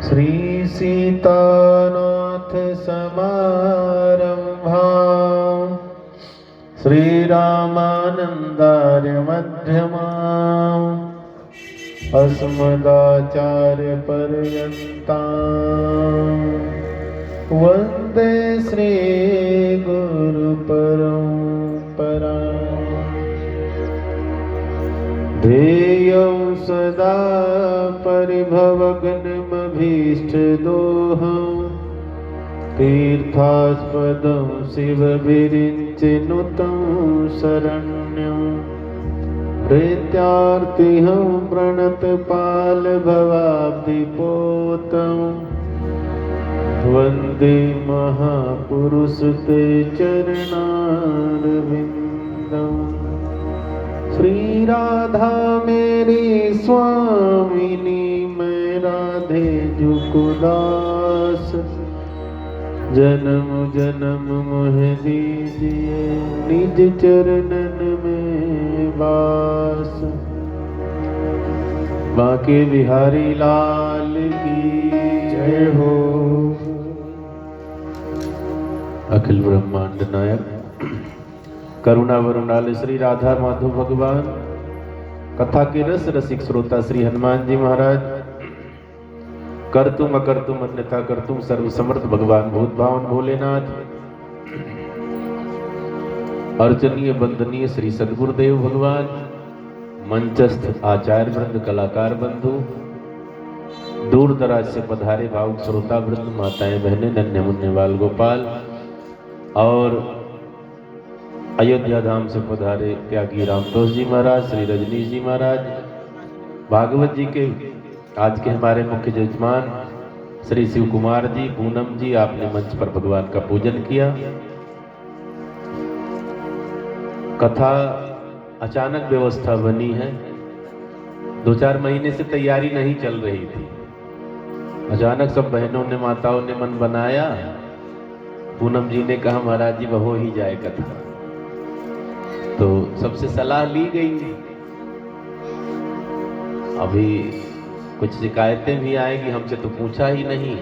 श्री सीतानाथ समारंभां श्रीरामानन्दार्य मध्यमाम् अस्मदाचार्य पर्यन्तां वन्दे श्री गुरु परम्पराम्। ध्येयं सदा परिभवग्नमभीष्टदोहं तीर्थास्पदं शिवभिरिञ्चिनुतं शरण्यं प्रेत्यार्तिहं प्रणतपालभवाब्धिपोतं वन्दे महापुरुषते चरणारविन्दम्। श्री राधा मेरी स्वामिनी मैं राधे जुकुदास जन्म जन्म मोह दीजिए निज चरणन में वास। बांके बिहारी लाल की जय हो। अखिल ब्रह्मांड नायक करुणा वरुणाल श्री राधा माधव भगवान, कथा के रस रसिक श्रोता श्री हनुमान जी महाराज, करतुम अकर्तुम अन्यथा करतुम सर्व समर्थ भगवान भूत भावन भोलेनाथ, अर्चनीय वंदनीय श्री सद्गुरुदेव भगवान, मंचस्थ आचार्य वृंद, कलाकार बंधु, दूर दराज से पधारे भावुक श्रोता वृंद, माताएं बहनें, नन्हे मुन्ने बाल गोपाल और अयोध्या धाम से पधारे त्यागी रामदास जी महाराज, श्री रजनीश जी महाराज, भागवत जी के आज के हमारे मुख्य यजमान श्री शिव कुमार जी, पूनम जी, आपने मंच पर भगवान का पूजन किया। कथा अचानक व्यवस्था बनी है, 2-4 महीने से तैयारी नहीं चल रही थी। अचानक सब बहनों ने, माताओं ने मन बनाया। पूनम जी ने कहा महाराज जी वो हो ही जाए कथा, तो सबसे सलाह ली गई। अभी कुछ शिकायतें भी आएंगी, हमसे तो पूछा ही नहीं।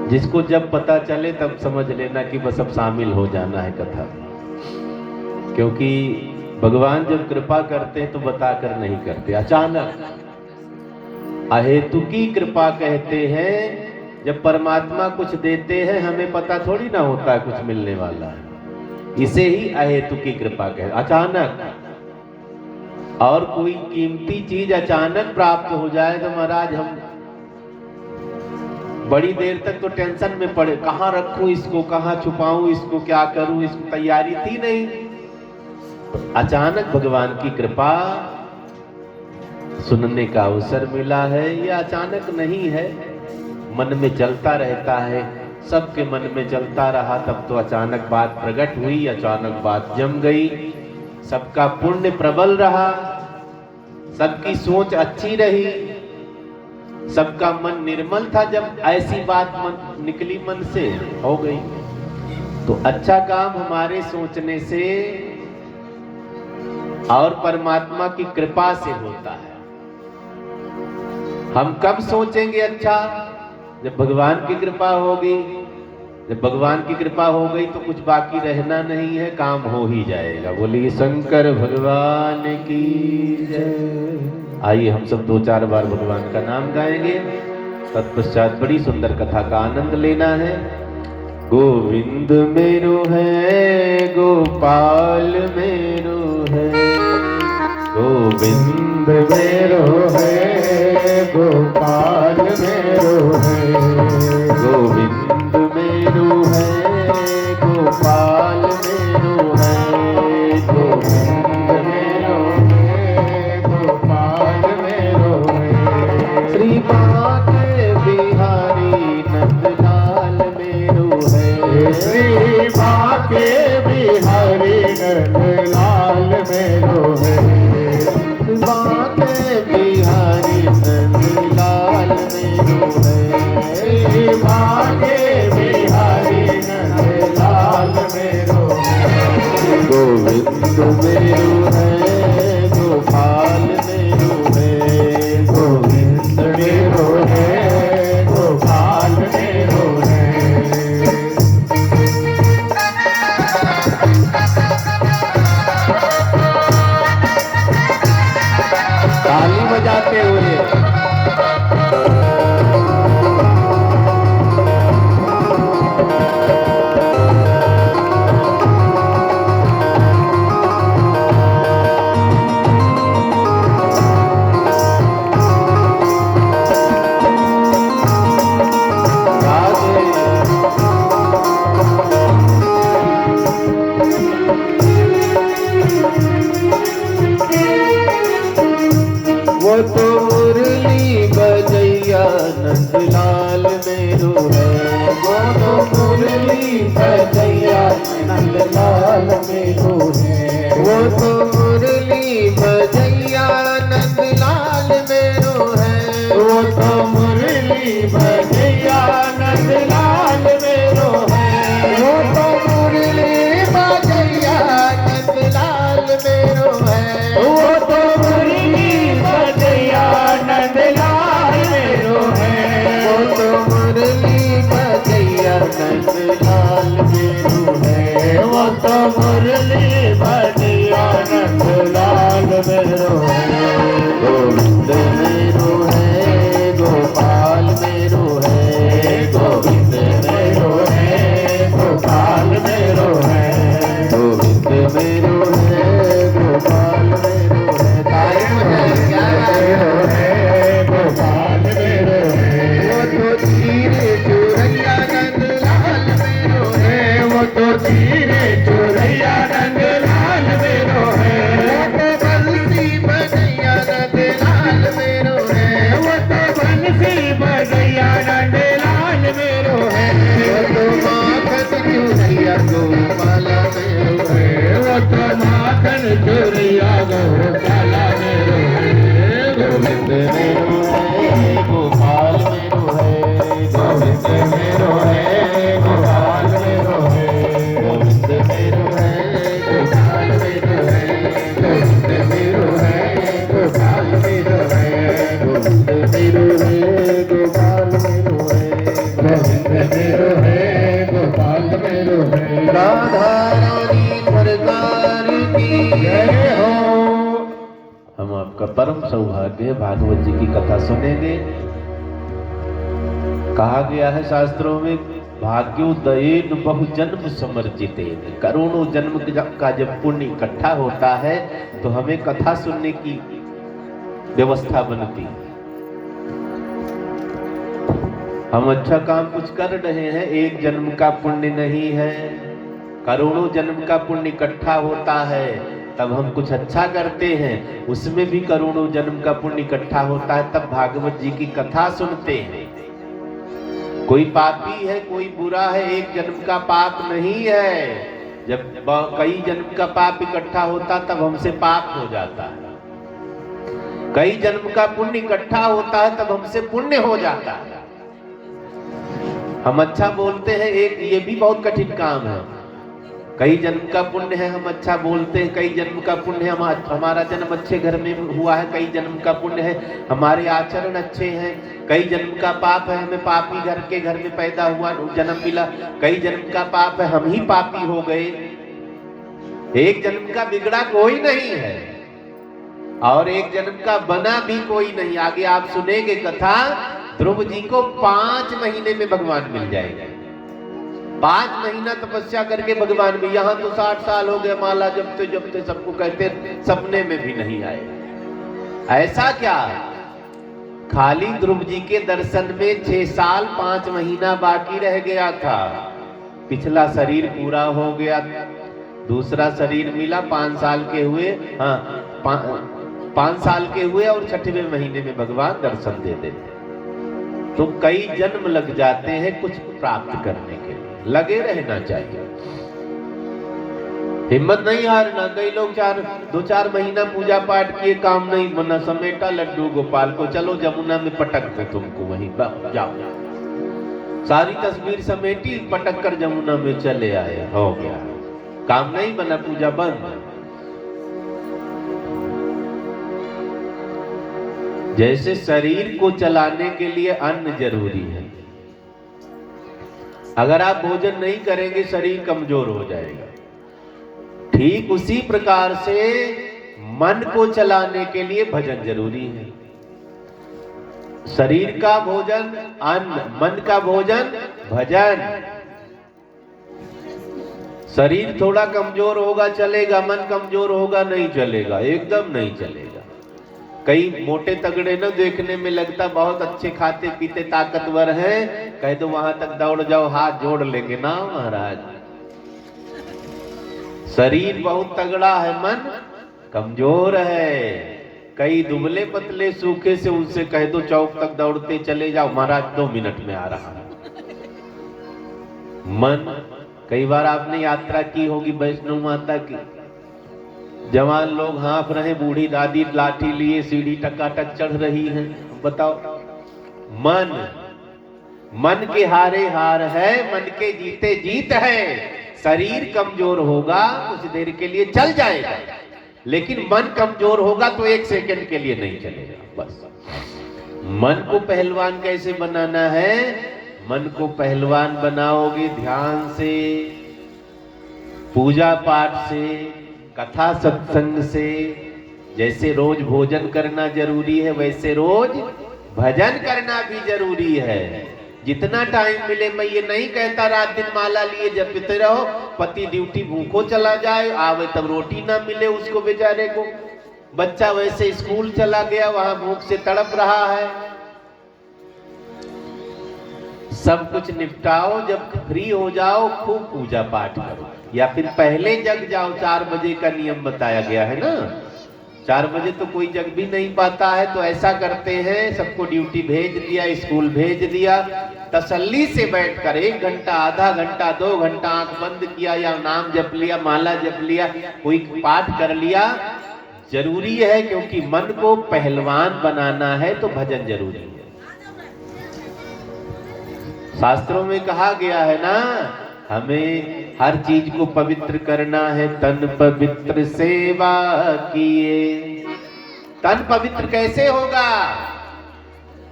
जिसको जब पता चले तब समझ लेना कि बस अब शामिल हो जाना है कथा, क्योंकि भगवान जब कृपा करते हैं तो बताकर नहीं करते, अचानक अहेतुकी कृपा कहते हैं। जब परमात्मा कुछ देते हैं हमें पता थोड़ी ना होता है कुछ मिलने वाला है, इसे ही अहेतुकी कृपा कहते, अचानक। और कोई कीमती चीज अचानक प्राप्त हो जाए तो महाराज हम बड़ी देर तक तो टेंशन में पड़े, कहाँ रखूं इसको, कहाँ छुपाऊं इसको, क्या करूं, इसको तैयारी थी नहीं। तो अचानक भगवान की कृपा, सुनने का अवसर मिला है। यह अचानक नहीं है, मन में चलता रहता है, सबके मन में चलता रहा। तब तो अचानक बात प्रकट हुई, अचानक बात जम गई। सबका पुण्य प्रबल रहा, सबकी सोच अच्छी रही, सबका मन निर्मल था। जब ऐसी बात निकली मन से, हो गई। तो अच्छा काम हमारे सोचने से और परमात्मा की कृपा से होता है। हम कब सोचेंगे अच्छा? जब भगवान की कृपा होगी। जब भगवान की कृपा हो गई तो कुछ बाकी रहना नहीं है, काम हो ही जाएगा। बोलिए शंकर भगवान की जय। आइए हम सब 2-4 बार भगवान का नाम गाएंगे, तत्पश्चात बड़ी सुंदर कथा का आनंद लेना है। गोविंद मेरो है, गोपाल मेरो है, गोविंद मेरो है, गोपाल मेरो है, गोविंद मेरो है, गोपाल मेरो है, गोविंद मेरो है, गोपाल मेरो है। श्री बांके बिहारी नंदलाल मेरो है, श्री बांके बिहारी नंदलाल मेरो है, बांके बिहारी गोविंद मेरो है, गोपाल मेरो है, गोविंद मेरो है, गोपाल मेरो है, गोविंद मेरो है, गोपाल मेरो है। तारीफ है क्या मेरो है, गोपाल मेरो है। वो तो चीरे चुरैया नंद लाल मेरो है, वो तो चीरे चुरैया नंद लाल मेरो है। वो तो बंसी बजैया नंद लाल मेरो है, वो तो बंसी बजैया नंद लाल मेरो है। वो तो माखन चुरैया गोपाला मेरो है, वो तो माखन चुरैया गोपाला मेरो है। गोविंद मेरो है, गोपाल मेरो है, गोविंद मेरो है, गोपाल मेरो है, गोविंद मेरो है, गोपाल मेरो है, गोविंद मेरो है, गोपाल मेरो है, गोविंद मेरो है, गोपाल मेरो है, गोविंद मेरो है, गोपाल मेरो है। राधा रानी सरकार की जय हो। हम आपका परम सौभाग्य भागवत जी की कथा सुनेंगे। कहा गया है शास्त्रों में, भाग्योदयेन बहुजन्म समर्जितेन, करोड़ों जन्म का जब पुण्य इकट्ठा होता है तो हमें कथा सुनने की व्यवस्था बनती है। हम अच्छा काम कुछ कर रहे हैं, एक जन्म का पुण्य नहीं है, करोड़ों जन्म का पुण्य इकट्ठा होता है, तब हम कुछ अच्छा करते हैं, उसमें भी करोड़ों जन्म का पुण्य इकट्ठा होता है, तब भागवत जी की कथा सुनते हैं। कोई पापी है, कोई बुरा है, एक जन्म का पाप नहीं है। जब कई जन्म का पाप इकट्ठा होता तब हमसे पाप हो जाता है। कई जन्म का पुण्य इकट्ठा होता है तब हमसे पुण्य हो जाता है। हम अच्छा बोलते हैं, एक ये भी बहुत कठिन काम है। कई जन्म का पुण्य है, हम अच्छा बोलते हैं, कई जन्म का पुण्य है हमारा जन्म अच्छे घर में हुआ है, कई जन्म का पुण्य है हमारे आचरण अच्छे हैं, कई जन्म का पाप है हमें पापी घर में पैदा हुआ जन्म मिला, कई जन्म का पाप है हम ही पापी हो गए। एक जन्म का बिगड़ा कोई नहीं है और एक जन्म का बना भी कोई नहीं। आगे आप सुनेंगे कथा, ध्रुव जी को 5 महीने में भगवान मिल जाएगा। 5 महीना तपस्या करके भगवान भी, यहाँ तो 60 साल हो गए माला जपते सबको कहते, सपने में भी नहीं आए। ऐसा क्या, खाली ध्रुव जी के दर्शन में 6 साल 5 महीना बाकी रह गया था। पिछला शरीर पूरा हो गया, दूसरा शरीर मिला, 5 साल के हुए, हाँ 5 साल के हुए और 6वें महीने में भगवान दर्शन दे देते। तो कई जन्म लग जाते हैं कुछ प्राप्त करने के लिए, लगे रहना चाहिए, हिम्मत नहीं हारना। कई लोग 2-4 महीना पूजा पाठ किए, काम नहीं बना, समेटा लड्डू गोपाल को, चलो जमुना में पटक दे तुमको, वहीं जाओ। सारी तस्वीर समेटी, पटक कर जमुना में चले आए, हो गया, काम नहीं बना, पूजा बंद। जैसे शरीर को चलाने के लिए अन्न जरूरी है, अगर आप भोजन नहीं करेंगे शरीर कमजोर हो जाएगा। ठीक उसी प्रकार से मन को चलाने के लिए भजन जरूरी है। शरीर का भोजन अन्न, मन का भोजन भजन। शरीर थोड़ा कमजोर होगा चलेगा, मन कमजोर होगा नहीं चलेगा, एकदम नहीं चलेगा। कई मोटे तगड़े न देखने में लगता बहुत अच्छे खाते पीते ताकतवर हैं, कह दो वहां तक दौड़ जाओ हाथ जोड़ लेंगे ना महाराज। शरीर बहुत तगड़ा है, मन कमजोर है। कई दुबले पतले सूखे से उनसे कह दो चौक तक दौड़ते चले जाओ, महाराज 2 मिनट में आ रहा है। मन, कई बार आपने यात्रा की होगी वैष्णो माता की, जवान लोग हाँफ रहे, बूढ़ी दादी लाठी लिए सीढ़ी टकाटक चढ़ रही हैं, बताओ। मन के हारे हार है, मन के जीते जीत है। शरीर कमजोर होगा कुछ देर के लिए चल जाएगा, लेकिन मन कमजोर होगा तो 1 सेकंड के लिए नहीं चलेगा। बस मन को पहलवान कैसे बनाना है, मन को पहलवान बनाओगे ध्यान से, पूजा पाठ से, कथा सत्संग से, जैसे रोज भोजन करना जरूरी है, वैसे रोज भजन करना भी जरूरी है। जितना टाइम मिले, मैं ये नहीं कहता रात दिन माला लिए जपते रहो, पति ड्यूटी भूखो चला जाए, आवे तब रोटी ना मिले उसको बेचारे को, बच्चा वैसे स्कूल चला गया, वहां भूख से तड़प रहा है। सब कुछ निपटाओ, जब फ्री हो जाओ खूब पूजा पाठ करो, या फिर पहले जग जाओ। 4 बजे का नियम बताया गया है ना, 4 बजे तो कोई जग भी नहीं पाता है, तो ऐसा करते हैं, सबको ड्यूटी भेज दिया, स्कूल भेज दिया, तसल्ली से बैठकर 1 घंटा, आधा घंटा, 2 घंटा आंख बंद किया, या नाम जप लिया, माला जप लिया, कोई पाठ कर लिया। जरूरी है, क्योंकि मन को पहलवान बनाना है तो भजन जरूरी है। शास्त्रों में कहा गया है ना, हमें हर चीज को पवित्र करना है। तन पवित्र सेवा किए। तन पवित्र कैसे होगा?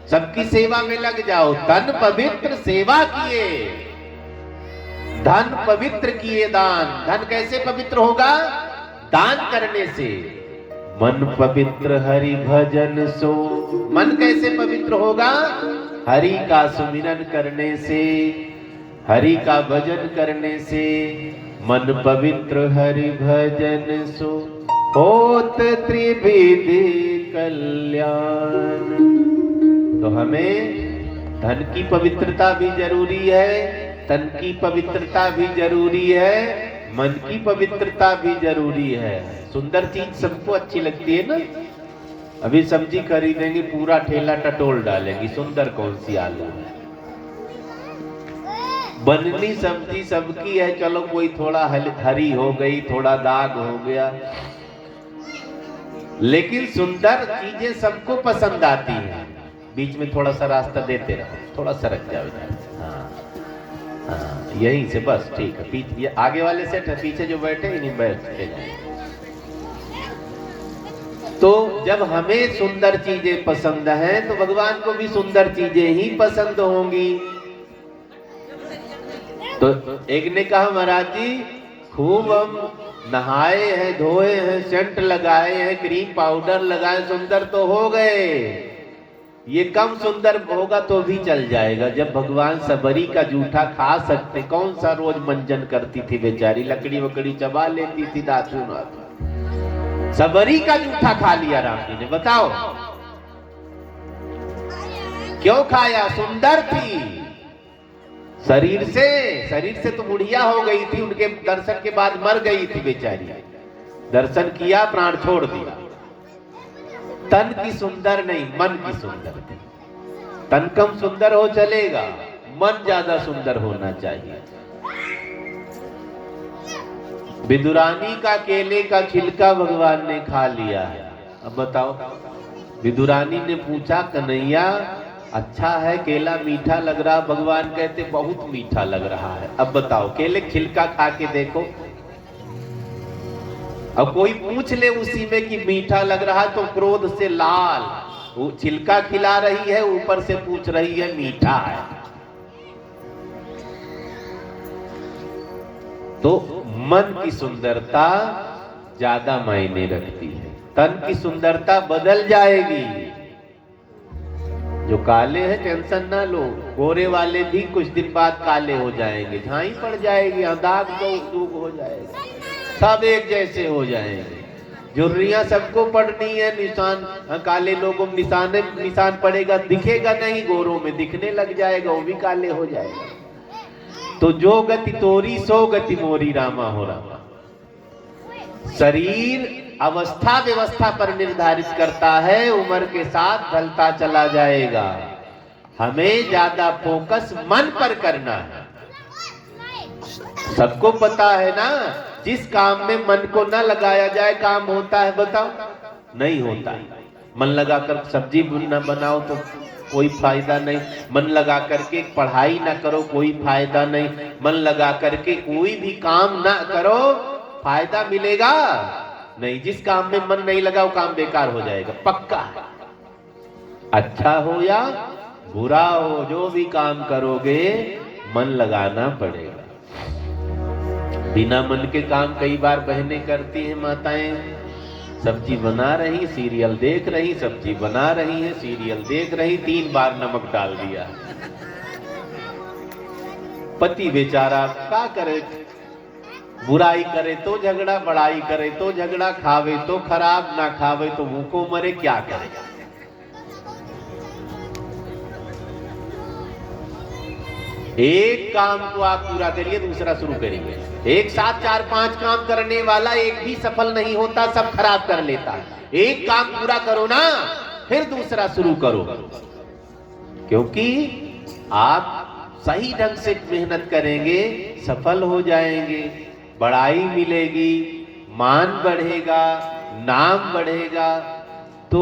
सबकी सेवा में लग जाओ। तन पवित्र सेवा किए, धन पवित्र किए दान। धन कैसे पवित्र होगा? दान करने से। मन पवित्र हरि भजन सो। मन कैसे पवित्र होगा? हरि का सुमिरन करने से, हरि का भजन करने से। मन पवित्र हरि भजन सो, होत त्रिविधि कल्याण। तो हमें धन की पवित्रता भी जरूरी है, तन की पवित्रता भी जरूरी है, मन की पवित्रता भी जरूरी है। सुंदर चीज सबको अच्छी लगती है ना। अभी सब्जी खरीदेंगे, पूरा ठेला टटोल डालेंगी, सुंदर कौन सी आलू है। बननी सब्जी सबकी है, चलो कोई थोड़ा हरी हो गई, थोड़ा दाग हो गया, लेकिन सुंदर चीजें सबको पसंद आती हैं। बीच में थोड़ा सा रास्ता देते रहो, थोड़ा सरक जाओ इधर। हाँ, यहीं से बस ठीक है। पीछे आगे वाले सेट है, पीछे जो बैठे इन्हीं बैठते जाए। तो जब हमें सुंदर चीजें पसंद हैं, तो भगवान को भी सुंदर चीजें ही पसंद होंगी। तो एक ने कहा, महाराज जी खूब हम नहाए हैं, धोए हैं, सेंट लगाए हैं, क्रीम पाउडर लगाए, सुंदर तो हो गए, ये कम सुंदर होगा तो भी चल जाएगा। जब भगवान सबरी का जूठा खा सकते, कौन सा रोज मंजन करती थी बेचारी, लकड़ी वकड़ी चबा लेती थी दातू नातू। सबरी का जूठा खा लिया राम जी ने, बताओ क्यों खाया? सुंदर थी शरीर से तो बुढ़िया हो गई थी, उनके दर्शन के बाद मर गई थी बेचारी। दर्शन किया, प्राण छोड़ दिया। तन की सुंदर नहीं, मन की सुंदर थी। तन कम सुंदर हो चलेगा, मन ज्यादा सुंदर होना चाहिए। विदुरानी का केले का छिलका भगवान ने खा लिया है। अब बताओ, विदुरानी ने पूछा, कन्हैया अच्छा है, केला मीठा लग रहा। भगवान कहते बहुत मीठा लग रहा है। अब बताओ, केले छिलका खा के देखो। अब कोई पूछ ले उसी में कि मीठा लग रहा है, तो क्रोध से लाल, वो छिलका खिला रही है, ऊपर से पूछ रही है मीठा है। तो मन की सुंदरता ज्यादा मायने रखती है। तन की सुंदरता बदल जाएगी। जो काले हैं टेंशन ना लो, गोरे वाले भी कुछ दिन बाद काले हो जाएंगे, झाई पड़ जाएगी, दाग दूग हो जाएगा, सब एक जैसे हो जाएंगे। झुर्रियां सबको पड़नी है, निशान काले लोगों में निशान पड़ेगा, दिखेगा नहीं, गोरों में दिखने लग जाएगा, वो भी काले हो जाएगा। तो जो गति तोरी सो गति मोरी रामा हो रामा। शरीर अवस्था व्यवस्था पर निर्धारित करता है, उम्र के साथ ढलता चला जाएगा। हमें ज्यादा फोकस मन पर करना है। सबको पता है ना, जिस काम में मन को न लगाया जाए काम होता है? बताओ, नहीं होता है। मन लगाकर सब्जी न बनाओ तो कोई फायदा नहीं, मन लगा करके पढ़ाई ना करो कोई फायदा नहीं, मन लगा करके कोई भी काम ना करो फायदा मिलेगा नहीं। जिस काम में मन नहीं लगा वो काम बेकार हो जाएगा, पक्का है। अच्छा हो या बुरा हो, जो भी काम करोगे मन लगाना पड़ेगा। बिना मन के काम कई बार बहनें करती हैं, माताएं सब्जी बना रही, सीरियल देख रही, सब्जी बना रही है, सीरियल देख रही, 3 बार नमक डाल दिया। पति बेचारा क्या करे, बुराई करे तो झगड़ा, बड़ाई करे तो झगड़ा, खावे तो खराब, ना खावे तो भूखों मरे, क्या करे। एक काम को आप पूरा करिए, दूसरा शुरू करिए। एक साथ 4-5 काम करने वाला एक भी सफल नहीं होता, सब खराब कर लेता है। एक काम पूरा करो ना, फिर दूसरा शुरू करो, क्योंकि आप सही ढंग से मेहनत करेंगे, सफल हो जाएंगे, बड़ाई मिलेगी, मान बढ़ेगा, नाम बढ़ेगा। तो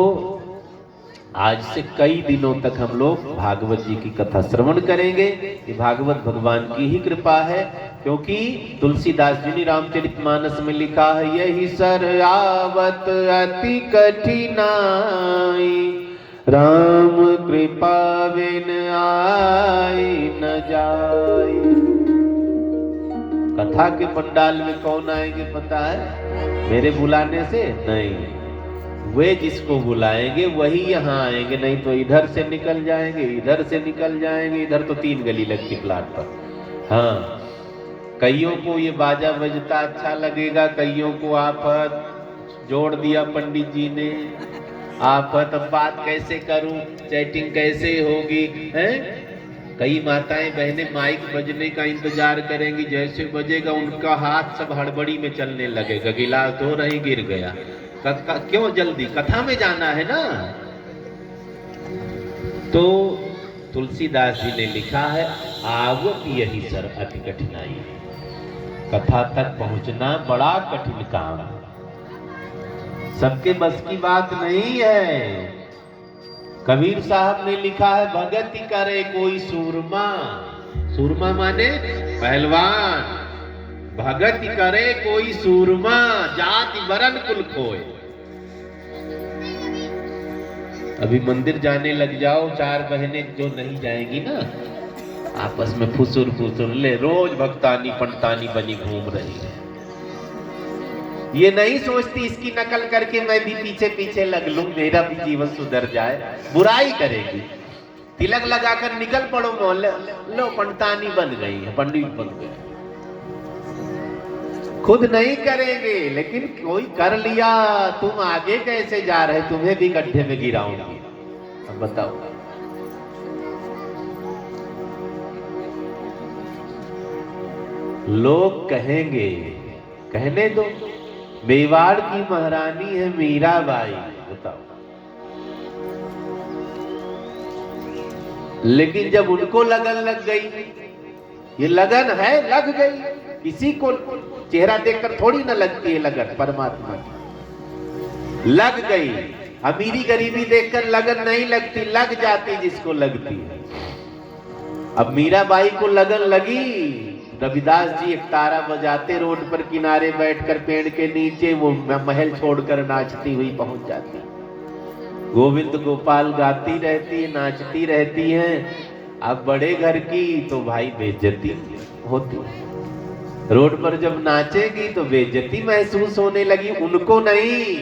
आज से कई दिनों तक हम लोग भागवत जी की कथा श्रवण करेंगे। ये भागवत भगवान की ही कृपा है, क्योंकि तुलसीदास जी ने रामचरितमानस में लिखा है, यही सर आवत अति कठिनाई, राम कृपा बिन आई न जाई। कथा के पंडाल में कौन आएंगे पता है? मेरे बुलाने से नहीं, वे जिसको बुलाएंगे वही यहाँ आएंगे, नहीं तो इधर से निकल जाएंगे, इधर से निकल जाएंगे। इधर तो 3 गली लगती प्लाट पर। हाँ, कईयों को ये बाजा बजता अच्छा लगेगा, कईयों को आफत जोड़ दिया पंडित जी ने, आफत अब बात कैसे करूं, चैटिंग कैसे होगी, हैं? कई माताएं बहनें माइक बजने का इंतजार करेंगी, जैसे बजेगा उनका हाथ सब हड़बड़ी में चलने लगेगा, गिलास धो रही गिर गया। क्यों जल्दी, कथा में जाना है ना। तो तुलसीदास जी ने लिखा है, आवत यही सर अति कठिनाई, कथा तक पहुंचना बड़ा कठिन काम है, सबके बस की बात नहीं है। कबीर साहब ने लिखा है, भगति करे कोई सूरमा, सूरमा माने पहलवान, भगति करे कोई सूरमा, जाति वरन कुल खोए। अभी मंदिर जाने लग जाओ, 4 बहनें जो नहीं जाएंगी ना, आपस में फुसुर फुसुर ले, रोज भक्तानी पंडतानी बनी घूम रही है। ये नहीं सोचती इसकी नकल करके मैं भी पीछे पीछे लग लूं, मेरा भी जीवन सुधर जाए। बुराई करेगी, तिलक लगाकर निकल पड़ो मोहल्ले, लो पंडतानी बन गई है, पंडित बन गए। खुद नहीं करेंगे, लेकिन कोई कर लिया, तुम आगे कैसे जा रहे, तुम्हें भी गड्ढे में गिराऊंगी। अब बताओ, लोग कहेंगे, कहने दो, मेवाड़ की महारानी है मीराबाई, बताओ। लेकिन जब उनको लगन लग गई, ये लगन है, लग गई। किसी को चेहरा देखकर थोड़ी ना लगती है लगन, परमात्मा की लग गई। अमीरी गरीबी देखकर लगन नहीं लगती, लग जाती जिसको लगती है। अब मीराबाई को लगन लगी, रविदास जी एक तारा बजाते, रोड पर किनारे बैठकर पेड़ के नीचे, वो महल छोड़कर नाचती हुई पहुंच जाती। गोविंद गोपाल गाती रहती है, नाचती रहती हैं। अब बड़े घर की तो भाई बेइज्जती होती है, रोड पर जब नाचेगी तो बेइज्जती महसूस होने लगी। उनको नहीं,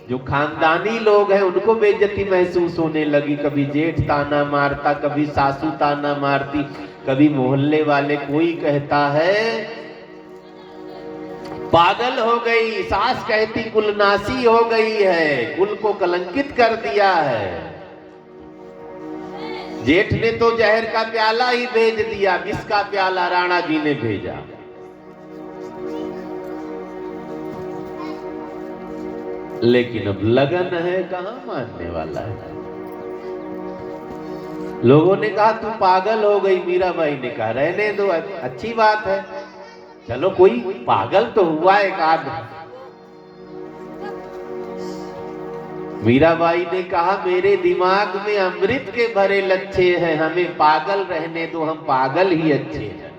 जो खानदानी लोग हैं उनको बेइज्जती महसूस होने लगी। कभी जेठ ताना मारता, कभी सासू ताना मारती, कभी मोहल्ले वाले कोई कहता है पागल हो गई, सास कहती कुलनासी हो गई है, कुल को कलंकित कर दिया है। जेठ ने तो जहर का प्याला ही भेज दिया, विष का प्याला राणा जी ने भेजा। लेकिन अब लगन है, कहां मानने वाला है। लोगों ने कहा तू पागल हो गई, मीराबाई ने कहा रहने दो, अच्छी बात है, चलो कोई पागल तो हुआ एक आध। मीराबाई ने कहा मेरे दिमाग में अमृत के भरे लच्छे हैं, हमें पागल रहने दो, हम पागल ही अच्छे हैं।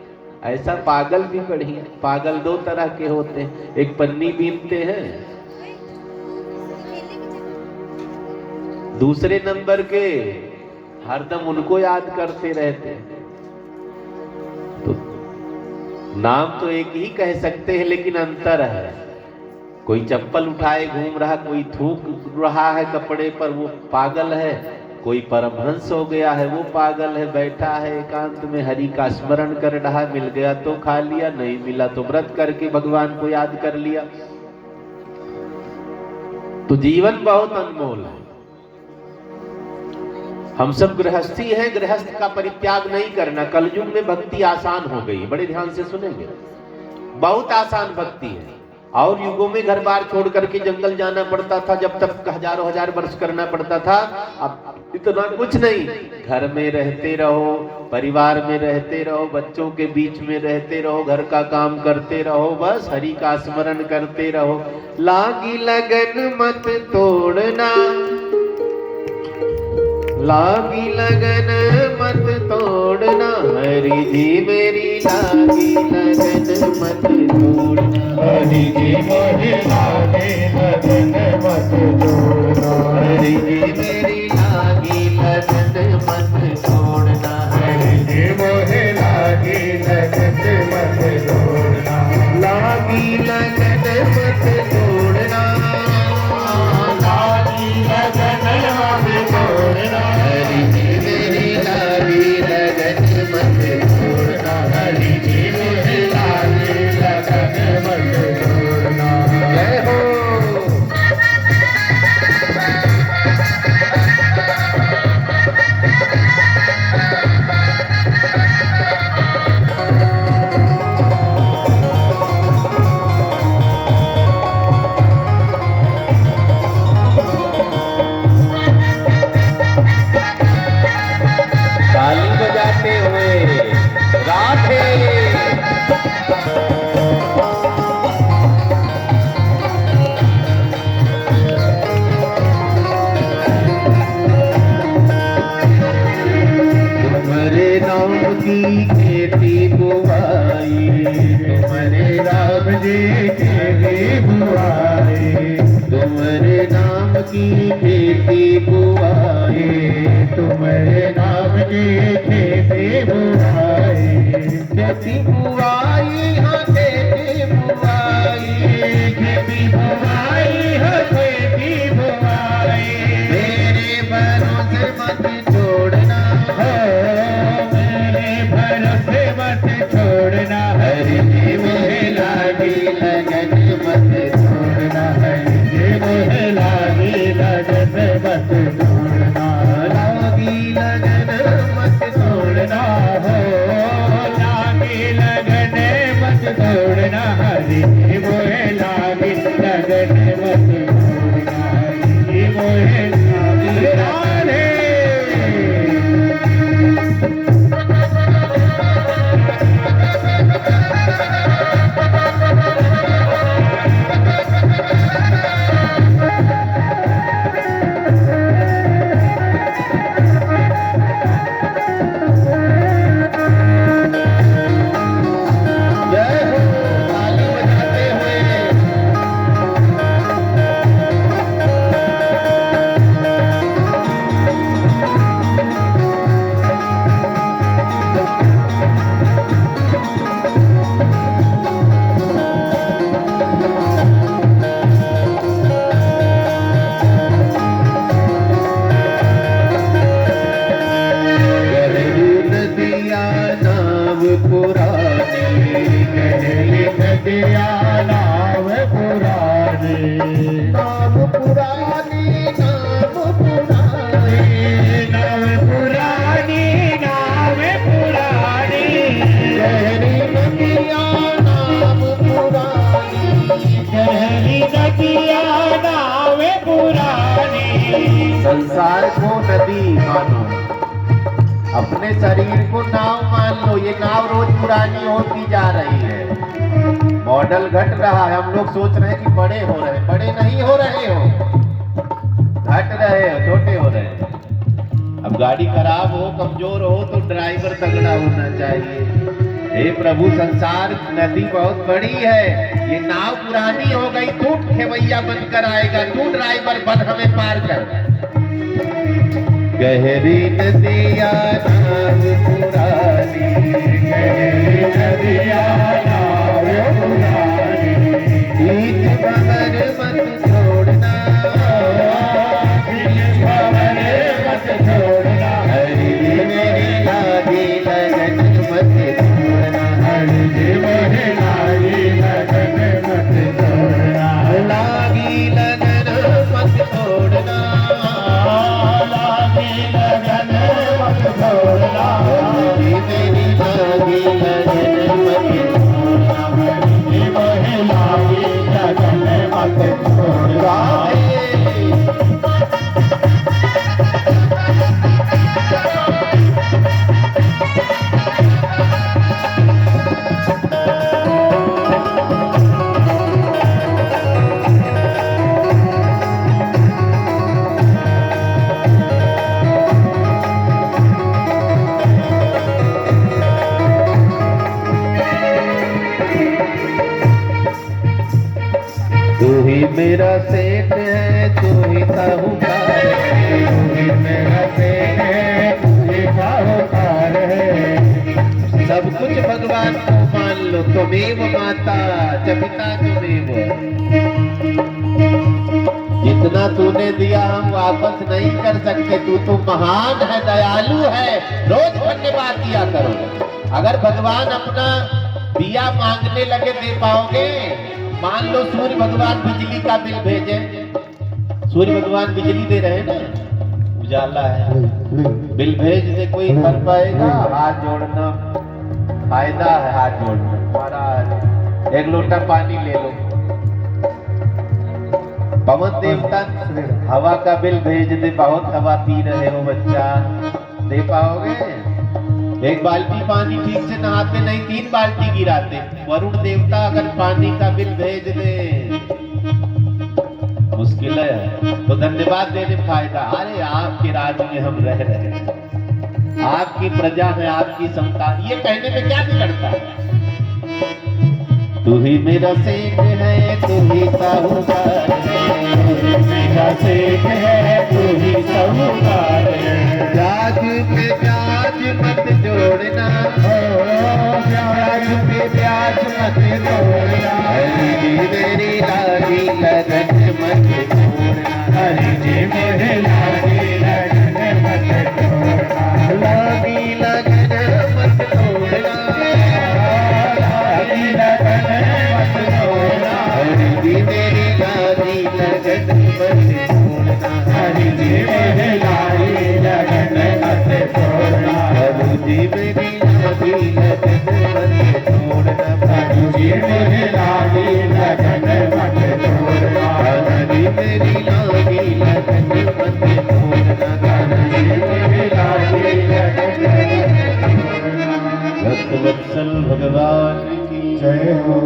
ऐसा पागल भी बढ़िया। पागल 2 तरह के होते हैं, एक पन्नी बीनते हैं, दूसरे नंबर के हरदम उनको याद करते रहते हैं। तो नाम तो एक ही कह सकते हैं, लेकिन अंतर है। कोई चप्पल उठाए घूम रहा, कोई थूक रहा है कपड़े पर, वो पागल है। कोई परमहंस हो गया है, वो पागल है, बैठा है एकांत में हरि का स्मरण कर रहा, मिल गया तो खा लिया, नहीं मिला तो व्रत करके भगवान को याद कर लिया। तो जीवन बहुत अनमोल है। हम सब गृहस्थी हैं, गृहस्थ का परित्याग नहीं करना। कलयुग में भक्ति आसान हो गई, बड़े ध्यान से सुनेंगे, बहुत आसान भक्ति है। और युगों में घर बार छोड़ करके जंगल जाना पड़ता था, जब तक हजारों हजार वर्ष करना पड़ता था। अब इतना कुछ नहीं, घर में रहते रहो, परिवार में रहते रहो, बच्चों के बीच में रहते रहो, घर का काम करते रहो, बस हरि का स्मरण करते रहो। लागी लगन मत तोड़ना, लागी लगन मत तोड़ना, हरि जी मेरी लागी लगन मत तोड़ना, हरि जी मेरी लागी लगन मत तोड़ना, हरि जी मेरी लागी लगन मत तोड़ना, हरि जी मोहे लागी लगन मत तोड़ना, लागी लगन मत तोड़ना, लागी लगन मत तोड़ना, हरि जी मेरी लागी लगन मत तोड़ना, हरि जी मेरी लागी लगन मत तोड़ना। जय हो। ताली बजाते हुए राधे। तुम्हारे नाम की खेती बुआई, तुम्हारे राम जी खेती बुआई, तुम्हारे नाम की खेती बुआई, तुम्हारे नाम की खेती बुआई, खेती बुआई, हाँ खेती बुआई, खेती बुआई, हाँ खेती बुआई, मेरे भरोसे मत छोड़ना हो, मेरे भरोसे मत छोड़ना, हरि जी मोहे लागी लगन मत छोड़ना, हरि जी मोहे लागी लगन मत छोड़ना, लागी लगन मत छोड़ना हो, लागी लगन मत छोड़ना, हरि जी मोहे लागी लगन मत छोड़ना, हरि जी मोहे लागी राधे। जय हो। ताली बजाते हुए गहरी नदिया नाव पुरानी, गहरी नदिया नाव पुरानी, नाव पुरानी, नाव पुरानी, नाव पुरानी, नाव पुरानी, गहरी नदिया नाव पुरानी, गहरी नदिया नाव पुरानी। संसार को नदी मानो, अपने शरीर को नाव मान लो। ये नाव रोज पुरानी होती जा रही है, मॉडल घट रहा है। हम लोग सोच रहे हैं कि बड़े हो रहे हैं, बड़े नहीं हो रहे हो, घट रहे हो, छोटे हो रहे हैं। अब गाड़ी खराब हो, कमजोर हो तो ड्राइवर तगड़ा होना चाहिए। हे प्रभु, संसार नदी बहुत बड़ी है, ये नाव पुरानी हो गई, तू खेवैया बनकर आएगा, तू ड्राइवर बन हमें पार कर। गहरी नदिया नाव पुरानी, गहरी नदिया नाव पुरानी, बीच भंवर मत छोड़ना, जी मेरी लागी लगन मत छोड़ना, जी मोहे लागी लगन मत छोड़ना। तू ही मेरा सेठ है, तू ही साहूकार है, तू ही मेरा सेठ है, तू ही साहूकार है। सब कुछ भगवान को मान लो, तुमेव माता च पिता तुमेव। जितना तूने दिया हम वापस नहीं कर सकते, तू तो महान है, दयालु है, रोज धन्यवाद दिया करो। अगर भगवान अपना दिया मांगने लगे दे पाओगे? मान लो सूर्य भगवान बिजली का बिल भेजे, सूर्य भगवान बिजली दे रहे हैं ना, उजाला है, बिल भेज दे, कोई कर पाएगा? हाथ जोड़ना, फायदा है हाथ जोड़ना। महाराज एक लोटा पानी ले लो, पवन देवता हवा का बिल भेज दे, बहुत हवा पी रहे हो बच्चा, दे पाओगे? एक बाल्टी पानी ठीक से नहाते नहीं, 3 बाल्टी गिराते। वरुण देवता अगर पानी का बिल भेज दे, मुश्किल है, तो धन्यवाद देने फायदा। अरे आपके राज में हम रह रहे हैं, आपकी प्रजा है, आपकी संतान, ये कहने में क्या बिगड़ता है? तू ही मेरा सेठ है, तू ही साहूकार है, मेरा सेठ है, तू ही साहूकार है। ब्याज पे ब्याज मत जोड़ना, ब्याज पे ब्याज मत जोड़ना, हरि जी मेरी लागी लगन मत छोड़ना, हरि जी मोहे लागी लगन मत छोड़ना, लागी लगन मत छोड़ना, लागी लगन मत छोड़ना, हरि जी मेरी लागी लगन मत छोड़ना, हरि जी मोहे लागी लगन मत छोड़ना, प्रभु जी मेरी लागी लगन मत छोड़ना, प्रभु जी मोहे लागी लगन मत छोड़ना, हरि मेरी लागी लगन मत छोड़ना, हरि जी मोहे लागी लगन मत छोड़ना। भक्तवत्सल भगवान की जय हो।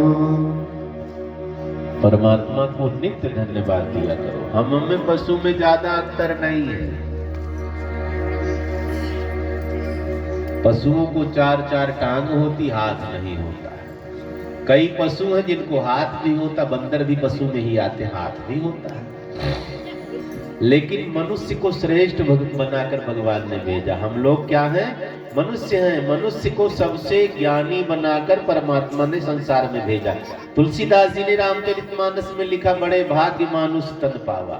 परमात्मा को नित्य धन्यवाद दिया करो। हम में पशु में ज्यादा अंतर नहीं है। पशुओं को 4-4 टांग होती, हाथ नहीं होता है। कई पशु हैं जिनको हाथ भी होता, बंदर भी पशु में ही आते, हाथ भी होता है। लेकिन मनुष्य को श्रेष्ठ बनाकर भगवान ने भेजा। हम लोग क्या हैं? मनुष्य हैं। मनुष्य को सबसे ज्ञानी बनाकर परमात्मा ने संसार में भेजा। तुलसीदास जी ने रामचरितमानस में लिखा, बड़े भाग्य मानुष तन पावा।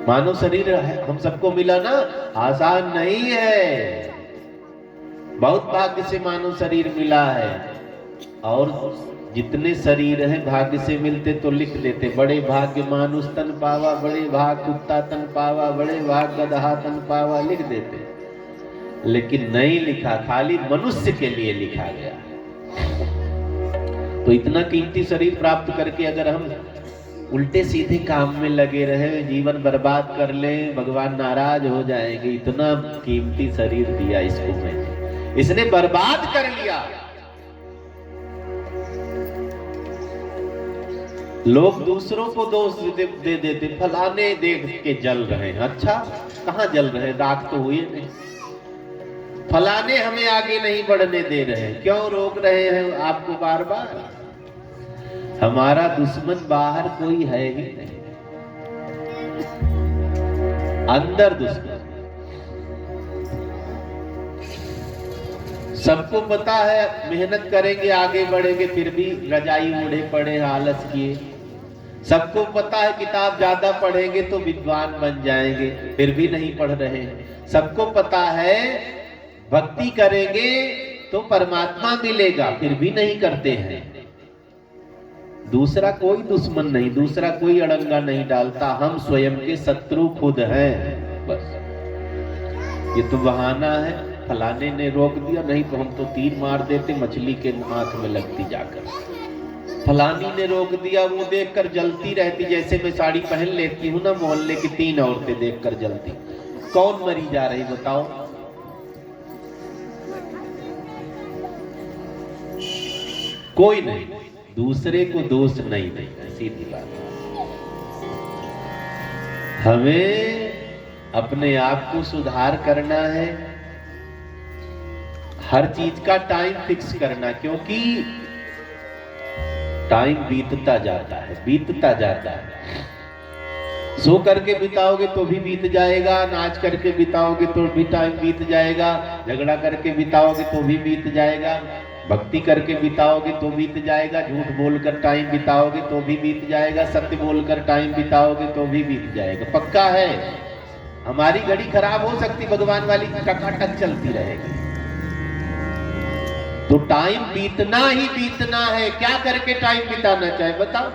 मानव शरीर हम सबको मिला ना, आसान नहीं है, बहुत भाग्य से मानव शरीर मिला है। और जितने शरीर हैं भाग्य से मिलते तो लिख देते, बड़े भाग्य मानुष तन पावा, बड़े भाग कुत्ता तन पावा, बड़े भाग गदहा तन पावा, लिख देते। लेकिन नहीं लिखा, खाली मनुष्य के लिए लिखा गया। तो इतना कीमती शरीर प्राप्त करके अगर हम उल्टे सीधे काम में लगे रहे, जीवन बर्बाद कर ले, भगवान नाराज हो जाएंगे। इतना कीमती शरीर दिया इसको मैंने, इसने बर्बाद कर लिया। लोग दूसरों को दोष दे देते, फलाने देख के जल रहे हैं। अच्छा, कहाँ जल रहे हैं? राख तो हुए नहीं। फलाने हमें आगे नहीं बढ़ने दे रहे हैं, क्यों रोक रहे हैं आपको बार बार? हमारा दुश्मन बाहर कोई है ही नहीं, अंदर दुश्मन। सबको पता है मेहनत करेंगे आगे बढ़ेंगे, फिर भी रजाई ओढ़े पड़े आलस किए। सबको पता है किताब ज्यादा पढ़ेंगे तो विद्वान बन जाएंगे, फिर भी नहीं पढ़ रहे हैं। सबको पता है भक्ति करेंगे तो परमात्मा मिलेगा, फिर भी नहीं करते हैं। दूसरा कोई दुश्मन नहीं, दूसरा कोई अड़ंगा नहीं डालता, हम स्वयं के शत्रु खुद हैं। बस ये तो बहाना है, फलाने ने रोक दिया, नहीं तो हम तो तीर मार देते मछली के आंख में लगती जाकर। फलानी ने रोक दिया, वो देखकर जलती रहती, जैसे मैं साड़ी पहन लेती हूँ ना, मोहल्ले की 3 औरतें देखकर जलती। कौन मरी जा रही बताओ? कोई नहीं, दूसरे को दोष नहीं देना, सीधी बात। हमें अपने आप को सुधार करना है, हर चीज का टाइम फिक्स करना, क्योंकि टाइम बीतता जाता है, बीतता जाता है। सो करके बिताओगे तो भी बीत जाएगा, नाच करके बिताओगे तो भी टाइम बीत जाएगा, झगड़ा करके बिताओगे तो भी बीत जाएगा, भक्ति करके बिताओगे तो बीत जाएगा, झूठ बोलकर टाइम बिताओगे तो भी बीत जाएगा, सत्य बोलकर टाइम बिताओगे तो भी बीत जाएगा। पक्का है, हमारी घड़ी खराब हो सकती, भगवान वाली टकाटक चलती रहेगी। तो टाइम बीतना ही बीतना है। क्या करके टाइम बिताना चाहे बताओ?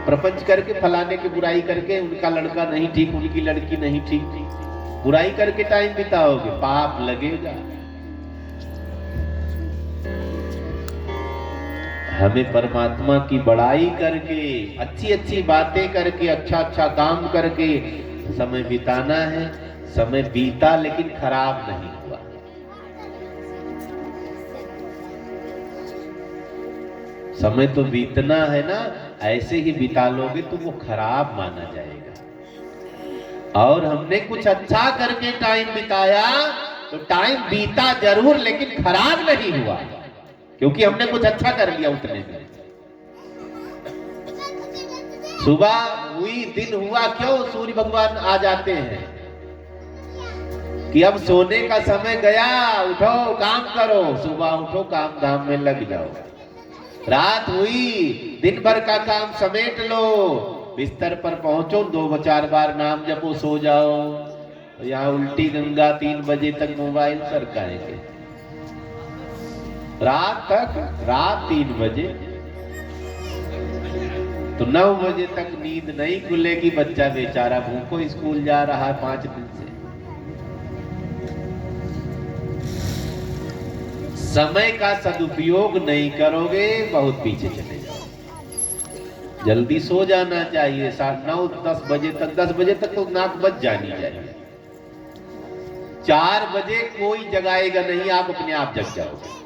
प्रपंच करके, फलाने की बुराई करके, उनका लड़का नहीं ठीक, उनकी लड़की नहीं ठीक, बुराई करके टाइम बिताओगे, पाप लगेगा। हमें परमात्मा की बड़ाई करके, अच्छी अच्छी बातें करके, अच्छा अच्छा काम करके समय बिताना है। समय बीता लेकिन खराब नहीं हुआ। समय तो बीतना है ना, ऐसे ही बिता लोगे तो वो खराब माना जाएगा। और हमने कुछ अच्छा करके टाइम बिताया तो टाइम बीता जरूर लेकिन खराब नहीं हुआ, क्योंकि हमने कुछ अच्छा कर लिया उतने में। सुबह हुई, दिन हुआ, क्यों सूर्य भगवान आ जाते हैं कि अब सोने का समय गया, उठो काम करो, सुबह उठो काम धाम में लग जाओ। रात हुई, दिन भर का काम समेट लो, बिस्तर पर पहुंचो, 2-4 बार नाम जपो, सो जाओ। यहाँ उल्टी गंगा 3 बजे तक मोबाइल सरकाएंगे, रात 3 बजे तो 9 बजे तक नींद नहीं खुलेगी। बच्चा बेचारा भूखो स्कूल जा रहा है 5 दिन से। समय का सदुपयोग नहीं करोगे, बहुत पीछे चले जाओ। जल्दी सो जाना चाहिए, 9-10 बजे तक, 10 बजे तक तो नाक बज जानी चाहिए। 4 बजे कोई जगाएगा नहीं, आप अपने आप जग जाओगे।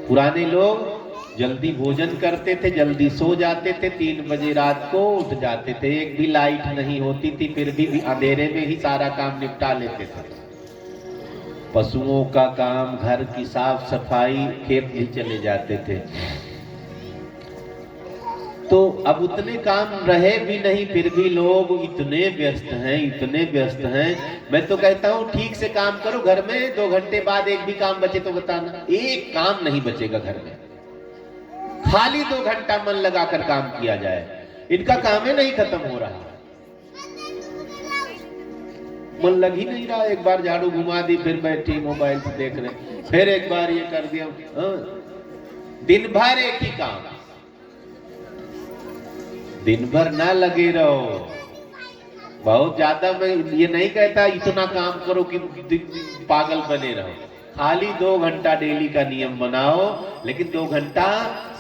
पुराने लोग जल्दी भोजन करते थे, जल्दी सो जाते थे, 3 बजे रात को उठ जाते थे। एक भी लाइट नहीं होती थी, फिर भी अंधेरे में ही सारा काम निपटा लेते थे। पशुओं का काम, घर की साफ सफाई, खेत भी चले जाते थे। तो अब उतने काम रहे भी नहीं, फिर भी लोग इतने व्यस्त हैं, इतने व्यस्त हैं। मैं तो कहता हूं ठीक से काम करो। घर में 2 घंटे बाद एक भी काम बचे तो बताना। एक काम नहीं बचेगा घर में, खाली 2 घंटा मन लगाकर काम किया जाए। इनका काम ही नहीं खत्म हो रहा, मन लग ही नहीं रहा। एक बार झाड़ू घुमा दी, फिर बैठी मोबाइल से देख रहे, फिर एक बार ये कर दिया। दिन भर एक ही काम, दिन भर ना लगे रहो। बहुत ज्यादा मैं ये नहीं कहता इतना काम करो कि पागल बने रहो। खाली 2 घंटा डेली का नियम बनाओ, लेकिन 2 घंटा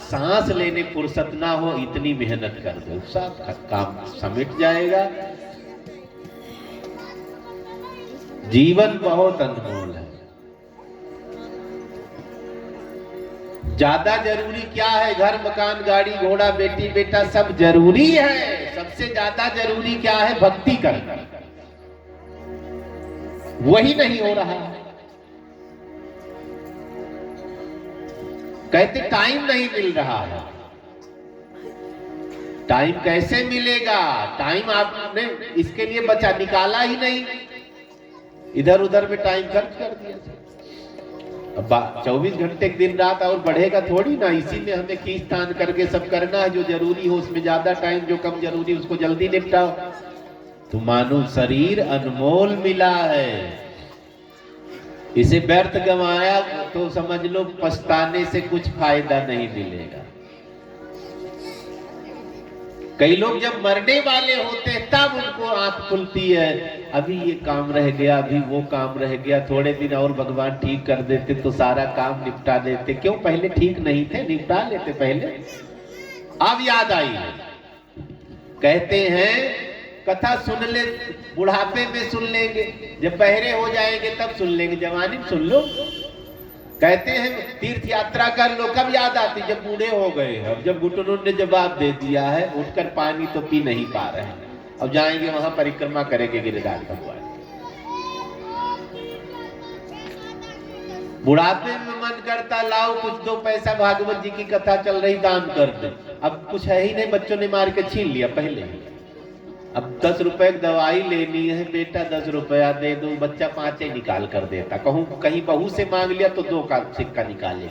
सांस लेने फुर्सत ना हो, इतनी मेहनत कर दो, सब काम समेट जाएगा। जीवन बहुत अनमोल है। ज्यादा जरूरी क्या है? घर, मकान, गाड़ी, घोड़ा, बेटी, बेटा सब जरूरी है। सबसे ज्यादा जरूरी क्या है? भक्ति करना। वही नहीं हो रहा। कहते टाइम नहीं मिल रहा है। टाइम कैसे मिलेगा? टाइम आपने इसके लिए बचा निकाला ही नहीं, इधर उधर में टाइम खर्च कर दिया। अब 24 घंटे दिन रात और बढ़ेगा थोड़ी ना, इसी में हमें खींच तान करके सब करना है। जो जरूरी हो उसमें ज्यादा टाइम, जो कम जरूरी उसको जल्दी निपटाओ। तो मानो शरीर अनमोल मिला है, इसे व्यर्थ गंवाया तो समझ लो पछताने से कुछ फायदा नहीं मिलेगा। कई लोग जब मरने वाले होते हैं तब उनको आंख खुलती है, अभी ये काम रह गया, अभी वो काम रह गया, थोड़े दिन और भगवान ठीक कर देते तो सारा काम निपटा देते। क्यों? पहले ठीक नहीं थे, निपटा लेते पहले, अब याद आई है। कहते हैं कथा सुन ले, बुढ़ापे में सुन लेंगे, जब बहरे हो जाएंगे तब सुन लेंगे, जवानी में सुन लो। कहते हैं तीर्थ यात्रा कर लो, कब याद आती? जब बूढ़े हो गए। अब जब घुटनों ने जवाब दे दिया है, उठकर पानी तो पी नहीं पा रहे हैं, अब जाएंगे वहां परिक्रमा करेंगे गिरिराज भगवान। बुढ़ापे में मन करता लाओ कुछ दो पैसा, भागवत जी की कथा चल रही, दान कर दे। अब कुछ है ही नहीं, बच्चों ने मार के छीन लिया पहले ही। अब 10 रुपए की दवाई लेनी है, बेटा 10 रुपया दे दो, बच्चा 5 ही निकाल कर देता। कहूं कहीं बहू से मांग लिया तो 2 का सिक्का निकाले,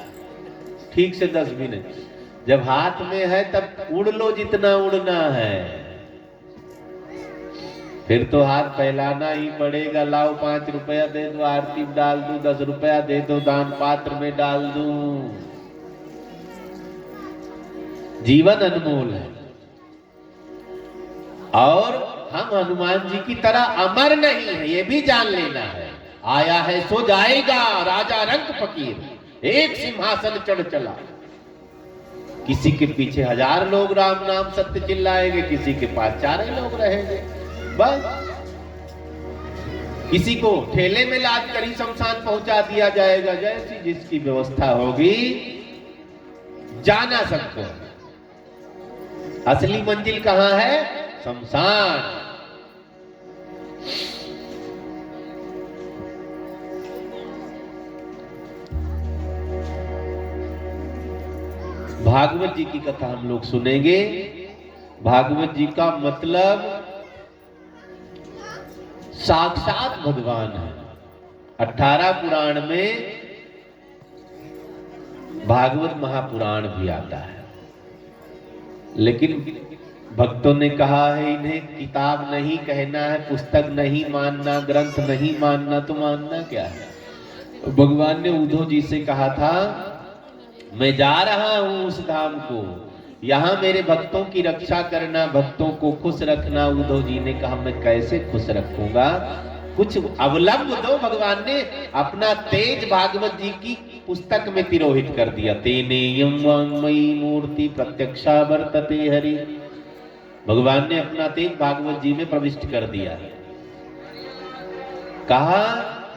ठीक से 10 भी नहीं। जब हाथ में है तब उड़ लो जितना उड़ना है, फिर तो हाथ फैलाना ही पड़ेगा। लाओ 5 रुपया दे दो, आरती में डाल दूं, 10 रुपया दे दो, दान पात्र में डाल दूं। जीवन अनमोल है और हम हनुमान जी की तरह अमर नहीं है, ये भी जान लेना है। आया है सो जाएगा, राजा रंग फकीर एक सिंहासन चढ़ चला। किसी के पीछे 1000 लोग राम नाम सत्य चिल्लाएंगे, किसी के पास 4 ही लोग रहेंगे बस। किसी को ठेले में लाद कर ही शमशान पहुंचा दिया जाएगा, जैसी जिसकी व्यवस्था होगी। जाना सबको, असली मंजिल कहां है? शमशान। भागवत जी की कथा हम लोग सुनेंगे। भागवत जी का मतलब साक्षात भगवान है। 18 पुराण में भागवत महापुराण भी आता है, लेकिन भक्तों ने कहा है इन्हें किताब नहीं कहना है, पुस्तक नहीं मानना, ग्रंथ नहीं मानना, तो मानना क्या है? भगवान ने उद्धव जी से कहा था मैं जा रहा हूं उस धाम को, यहां मेरे भक्तों की रक्षा करना, भक्तों को खुश रखना। उद्धव जी ने कहा मैं कैसे खुश रखूंगा, कुछ अवलंब दो। भगवान ने अपना तेज भागवत जी की पुस्तक में तिरोहित कर दिया। तेने यम वाङ्मयी मूर्ति प्रत्यक्षा वर्तते हरि। भगवान ने अपना तेज भागवत जी में प्रविष्ट कर दिया। कहा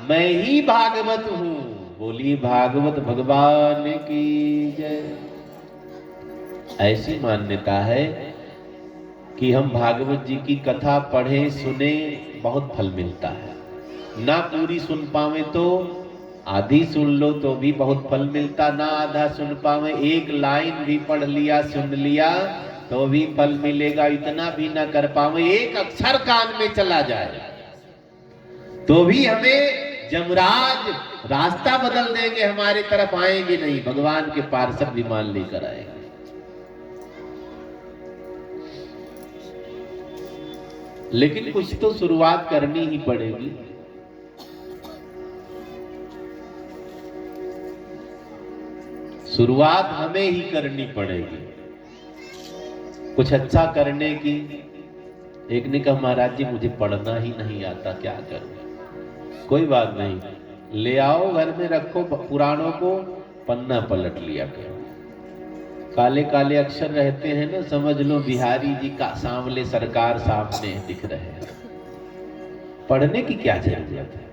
मैं ही भागवत हूं। बोली भागवत भगवान की जय। ऐसी मान्यता है कि हम भागवत जी की कथा पढ़ें सुने, बहुत फल मिलता है। ना पूरी सुन पावे तो आधी सुन लो तो भी बहुत फल मिलता, ना आधा सुन पावे, एक लाइन भी पढ़ लिया सुन लिया तो भी फल मिलेगा। इतना भी ना कर पावे, एक अक्षर कान में चला जाए तो भी हमें जमराज रास्ता बदल देंगे, हमारे तरफ आएंगे नहीं, भगवान के पार्षद विमान लेकर आएंगे। लेकिन कुछ तो शुरुआत करनी ही पड़ेगी। शुरुआत हमें ही करनी पड़ेगी कुछ अच्छा करने की। एक ने कहा महाराज जी मुझे पढ़ना ही नहीं आता, क्या करूं? कोई बात नहीं, ले आओ घर में रखो पुराणों को, पन्ना पलट लिया करो। काले काले अक्षर रहते हैं ना, समझ लो बिहारी जी का सांवले सरकार सामने दिख रहे हैं। पढ़ने की क्या जरूरत है?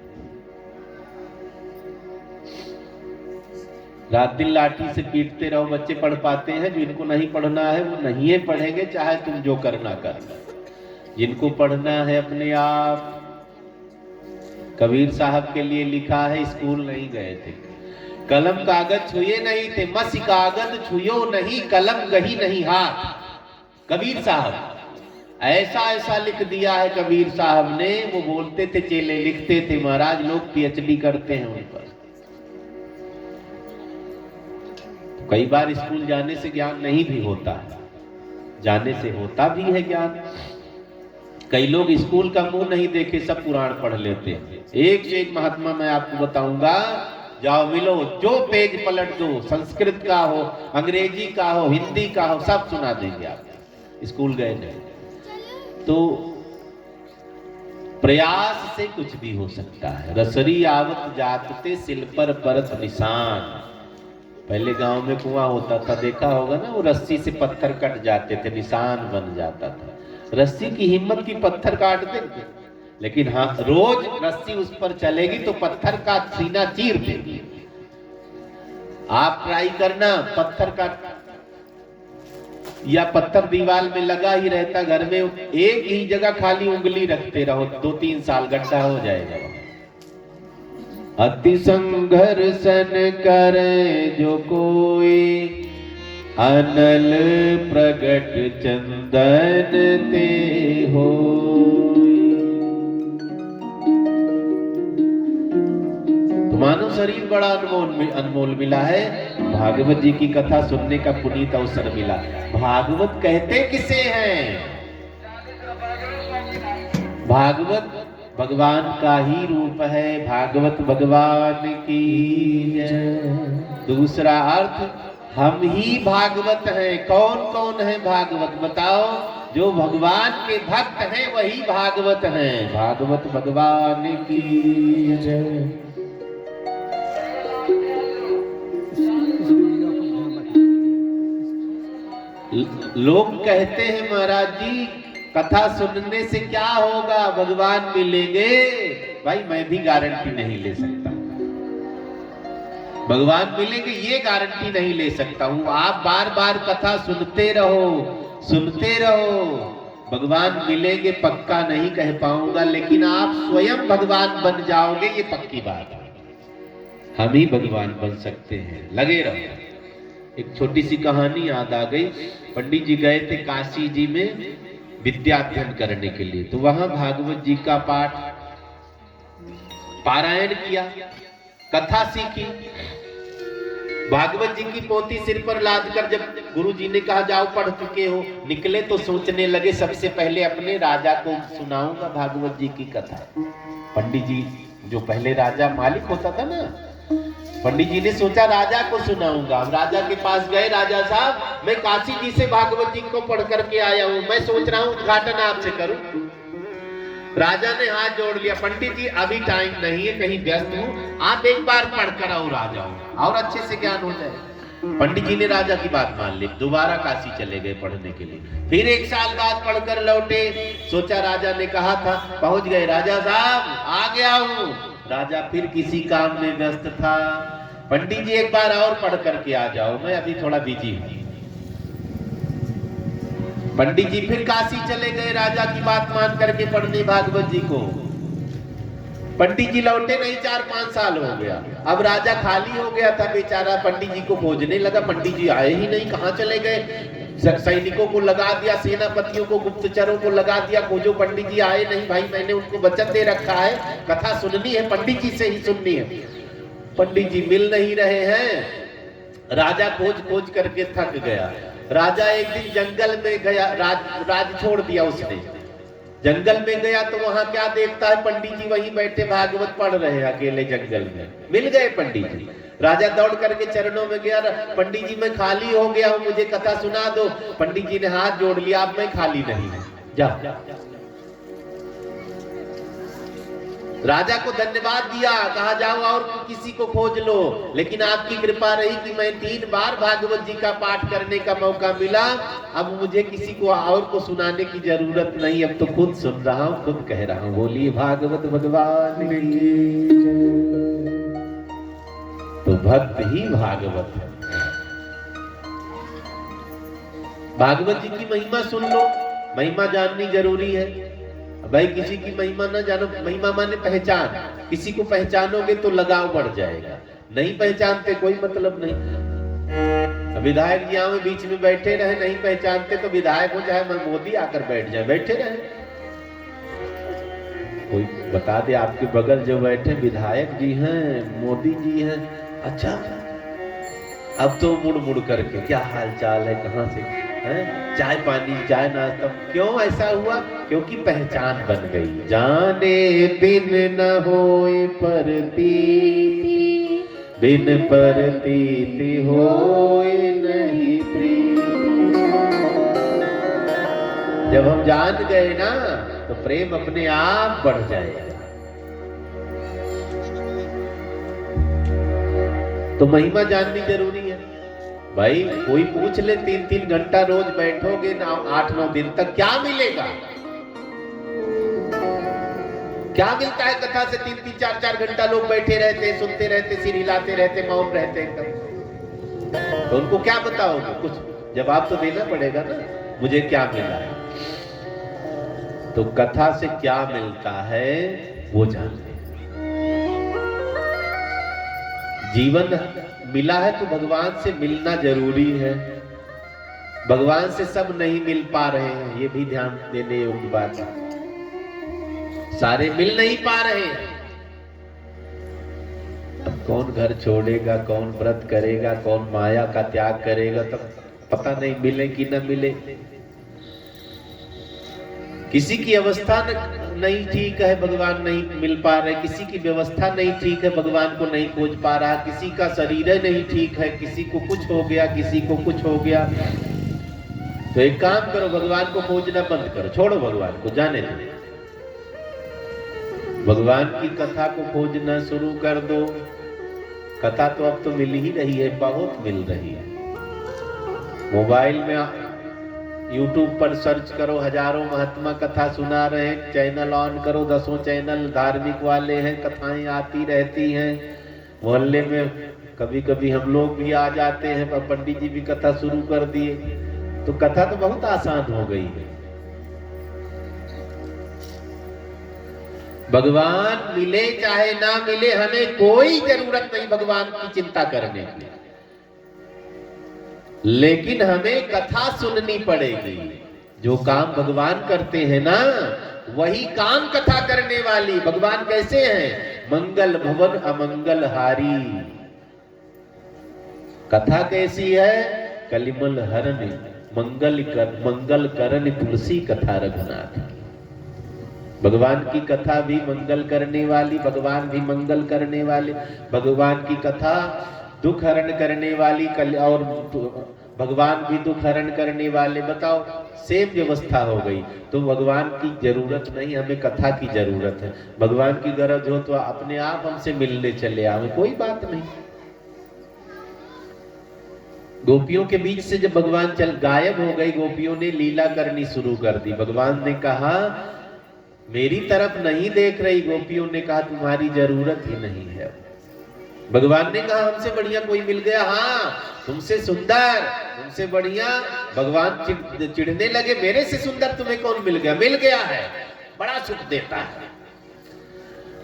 रात दिन लाठी से पीटते रहो, बच्चे पढ़ पाते हैं? जिनको नहीं पढ़ना है वो नहीं है पढ़ेंगे, चाहे तुम जो करना कर। जिनको पढ़ना है अपने आप। कबीर साहब के लिए लिखा है, स्कूल नहीं गए थे, कलम कागज छुए नहीं थे, मसी कागज छुयो नहीं, कलम गही नहीं हाथ। कबीर साहब ऐसा ऐसा लिख दिया है कबीर साहब ने। वो बोलते थे, चेले लिखते थे, महाराज लोग पीएचडी करते हैं उन पर। कई बार स्कूल जाने से ज्ञान नहीं भी होता है, जाने से होता भी है ज्ञान। कई लोग स्कूल का मुंह नहीं देखे सब पुराण पढ़ लेते हैं। एक से एक महात्मा मैं आपको बताऊंगा, जाओ मिलो, जो पेज पलट दो, संस्कृत का हो, अंग्रेजी का हो, हिंदी का हो, सब सुना देंगे आप। स्कूल गए नहीं। तो प्रयास से कुछ भी हो सकता है। रसरी आवत जातते सिल पर परत निशान। पहले गांव में कुआं होता था, देखा होगा ना, वो रस्सी से पत्थर कट जाते थे, निशान बन जाता था। रस्सी की हिम्मत की पत्थर काट देंगे, लेकिन हाँ रोज रस्सी उस पर चलेगी तो पत्थर का सीना चीर देगी। आप ट्राई करना, पत्थर का या पत्थर दीवार में लगा ही रहता, घर में एक ही जगह खाली उंगली रखते रहो, 2-3 साल गड्ढा हो जाएगा। अति संघर्षण करे जो कोई, अनल प्रगट चंदन ते हो। तो मानो शरीर बड़ा अनमोल मिला है। भागवत जी की कथा सुनने का पुनीत अवसर मिला। भागवत कहते किसे हैं? भागवत भगवान का ही रूप है। भागवत भगवान की जय। दूसरा अर्थ, हम ही भागवत हैं। कौन कौन है भागवत बताओ? जो भगवान के भक्त हैं वही भागवत हैं। भागवत भगवान की जय। लोग कहते हैं महाराज जी कथा सुनने से क्या होगा, भगवान मिलेंगे। भाई मैं भी गारंटी नहीं ले सकता, भगवान मिलेंगे ये गारंटी नहीं ले सकता हूं। आप बार बार कथा सुनते रहो, सुनते रहो। भगवान मिलेंगे पक्का नहीं कह पाऊंगा, लेकिन आप स्वयं भगवान बन जाओगे ये पक्की बात है। हम ही भगवान बन सकते हैं, लगे रहो। एक छोटी सी कहानी याद आ गई। पंडित जी गए थे काशी जी में विद्या अध्ययन करने के लिए, तो वहां भागवत जी का पाठ पारायण किया, कथा सीखी। भागवत जी की पोथी सिर पर लाद कर जब गुरु जी ने कहा जाओ पढ़ चुके हो, निकले तो सोचने लगे सबसे पहले अपने राजा को सुनाऊंगा भागवत जी की कथा। पंडित जी जो पहले राजा मालिक होता था ना, पंडित जी ने सोचा राजा को सुनाऊंगा। अब राजा के पास गए, राजा साहब मैं काशी जी से भागवत जी को पढ़ करके आया हूं, मैं सोच रहा हूं उद्घाटन आपसे करूं। राजा ने हाथ जोड़ लिया, पंडित जी अभी टाइम नहीं है, कहीं व्यस्त हूं, आप एक बार पढ़ कर आओ राजा और अच्छे से ज्ञान हो जाए। पंडित जी ने राजा की बात मान ली, दोबारा काशी चले गए पढ़ने के लिए। फिर 1 साल बाद पढ़कर लौटे, सोचा राजा ने कहा था, पहुंच गए, राजा साहब आ गया हूं। राजा फिर किसी काम में व्यस्त था। पंडित जी एक बार और पढ़ करके आ जाओ, मैं अभी थोड़ा बिजी हूं। पंडित जी फिर काशी चले गए राजा की बात मान करके पढ़ने भागवत जी को। पंडित जी लौटे नहीं, 4-5 साल हो गया। अब राजा खाली हो गया था बेचारा, पंडित जी को खोजने लगा, पंडित जी आए ही नहीं, कहां चले गए। सैनिकों को लगा दिया, सेनापतियों को, गुप्तचरों को लगा दिया, खोजो पंडित जी आए नहीं। भाई मैंने उनको वचन दे रखा है, कथा सुननी है, पंडित जी से ही सुननी है। पंडित जी मिल नहीं रहे हैं। राजा खोज खोज करके थक गया। राजा एक दिन जंगल में गया, राज छोड़ दिया उसने। जंगल में गया तो वहां क्या देखता है, पंडित जी वहीं बैठे भागवत पढ़ रहे हैं अकेले जंगल में। मिल गए पंडित जी। राजा दौड़ करके चरणों में गया, पंडित जी मैं खाली हो गया हूं, मुझे कथा सुना दो। पंडित जी ने हाथ जोड़ लिया, अब मैं खाली नहीं हूं, जाओ। राजा को धन्यवाद दिया, कहा जाओ और किसी को खोज लो, लेकिन आपकी कृपा रही कि मैं 3 बार भागवत जी का पाठ करने का मौका मिला। अब मुझे किसी को और को सुनाने की जरूरत नहीं, अब तो खुद सुन रहा हूं, खुद कह रहा हूं। बोलिए भागवत भगवान की। तो भक्त ही भागवत है। भागवत जी की महिमा सुन लो, महिमा जाननी जरूरी है। भाई किसी की महिमा ना जानो, महिमा माने पहचान, किसी को पहचानोगे तो लगाव बढ़ जाएगा, नहीं पहचानते कोई मतलब नहीं। विधायक जी यहाँ बीच में बैठे रहे, नहीं पहचानते तो विधायक हो चाहे मोदी आकर बैठ जाए, बैठे रहे। कोई बता दे आपके बगल जो बैठे विधायक जी हैं, मोदी जी हैं, अच्छा अब तो मुड़ मुड़ करके क्या हाल चाल है, कहाँ से है, चाय पानी, चाय नाश्ता। क्यों ऐसा हुआ? क्योंकि पहचान बन गई। जाने बिन न होए प्रतीति, बिन प्रतीति होए नहीं प्रीति। जब हम जान गए ना तो प्रेम अपने आप बढ़ जाएगा। तो महिमा जाननी जरूरी है भाई। कोई पूछ ले 3-3 घंटा रोज बैठोगे ना 8-9 दिन तक, क्या मिलेगा? क्या मिलता है कथा से? 3-3 4-4 घंटा लोग बैठे रहते, सुनते रहते, सिर हिलाते रहते, मौन रहते एकदम। तो उनको क्या बताओगे? कुछ जवाब तो देना पड़ेगा ना, मुझे क्या मिला है। तो कथा से क्या मिलता है वो जानते। जीवन मिला है तो भगवान से मिलना जरूरी है। भगवान से सब नहीं मिल पा रहे हैं, ये भी ध्यान देने योग्य बात है। सारे मिल नहीं पा रहे हैं। अब कौन घर छोड़ेगा, कौन व्रत करेगा, कौन माया का त्याग करेगा, तब पता नहीं मिले कि न मिले। किसी की अवस्था नहीं ठीक है, भगवान नहीं मिल पा रहे। किसी की व्यवस्था नहीं ठीक है, भगवान को नहीं खोज पा रहा। किसी का शरीर नहीं ठीक है, किसी को कुछ हो गया, किसी को कुछ हो गया। तो एक काम करो, भगवान को खोजना बंद करो, छोड़ो भगवान को, जाने दो। भगवान की कथा को खोजना शुरू कर दो। कथा तो अब तो मिल ही रही है, बहुत मिल रही है। मोबाइल में YouTube पर सर्च करो, हजारों महात्मा कथा सुना रहे हैं। चैनल ऑन करो, 10 चैनल धार्मिक वाले हैं, कथाएं आती रहती हैं। मोहल्ले में कभी कभी हम लोग भी आ जाते हैं, पर पंडित जी भी कथा शुरू कर दिए। तो कथा तो बहुत आसान हो गई है। भगवान मिले चाहे ना मिले, हमें कोई जरूरत नहीं भगवान की चिंता करने की, लेकिन हमें कथा सुननी पड़ेगी। जो काम भगवान करते हैं ना, वही काम कथा करने वाली। भगवान कैसे हैं? मंगल भवन अमंगल हारी। कथा कैसी है? कलिमल हरण मंगल करन तुलसी कथा रघुनाथ। भगवान की कथा भी मंगल करने वाली, भगवान भी मंगल करने वाले। भगवान की कथा दुख हरण करने वाली, और भगवान भी दुख हरण करने वाले। बताओ, सेम व्यवस्था हो गई। तो भगवान की जरूरत नहीं, हमें कथा की जरूरत है। भगवान की गरज हो तो अपने आप हमसे मिलने चले आवे, कोई बात नहीं। गोपियों के बीच से जब भगवान गायब हो गई, गोपियों ने लीला करनी शुरू कर दी। भगवान ने कहा मेरी तरफ नहीं देख रही। गोपियों ने कहा तुम्हारी जरूरत ही नहीं है। भगवान ने कहा हमसे बढ़िया कोई मिल गया, हाँ तुमसे सुंदर, तुमसे बढ़िया। भगवान चिढ़ने लगे, मेरे से सुंदर तुम्हें कौन मिल गया? मिल गया है, बड़ा सुख देता है।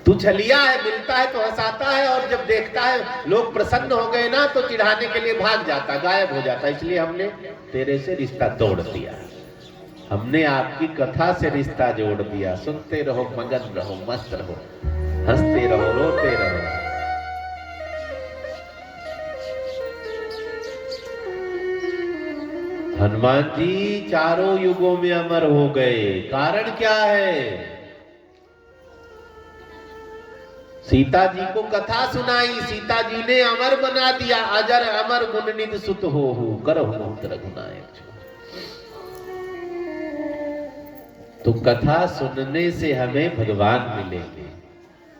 तू छलिया है, मिलता है तो हंसाता है, और जब देखता है लोग प्रसन्न हो गए ना तो चिढ़ाने के लिए भाग जाता, गायब हो जाता। इसलिए हमने तेरे से रिश्ता तोड़ दिया। हमने आपकी कथा से रिश्ता जोड़ दिया। सुनते रहो, मगन रहो, मस्त रहो, हंसते रहो, रोते रहो। हनुमान जी चारों युगों में अमर हो गए। कारण क्या है? सीता जी को कथा सुनाई, सीता जी ने अमर बना दिया। अजर अमर गुणनिधि सुत हो करहु मंत्र रघुनायक। तो कथा सुनने से हमें भगवान मिलेंगे।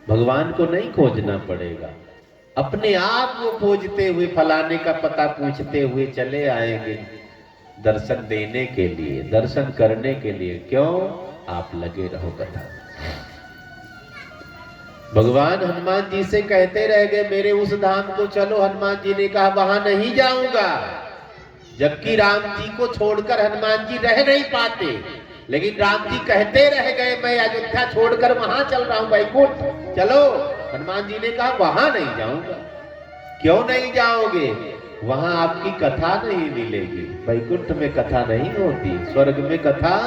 भगवान को नहीं खोजना पड़ेगा, अपने आप वो खोजते हुए, फलाने का पता पूछते हुए चले आएंगे दर्शन देने के लिए, दर्शन करने के लिए। क्यों? आप लगे रहो कथा। भगवान हनुमान जी से कहते रह गए मेरे उस धाम को चलो। हनुमान जी ने कहा वहां नहीं जाऊंगा। जबकि राम जी को छोड़कर हनुमान जी रह नहीं पाते, लेकिन राम जी कहते रह गए मैं अयोध्या छोड़कर वहां चल रहा हूं, वैकुंठ चलो। हनुमान जी ने कहा वहां नहीं जाऊंगा। क्यों नहीं जाओगे? वहां आपकी कथा नहीं मिलेगी। वैकुंठ में कथा नहीं होती, स्वर्ग में कथा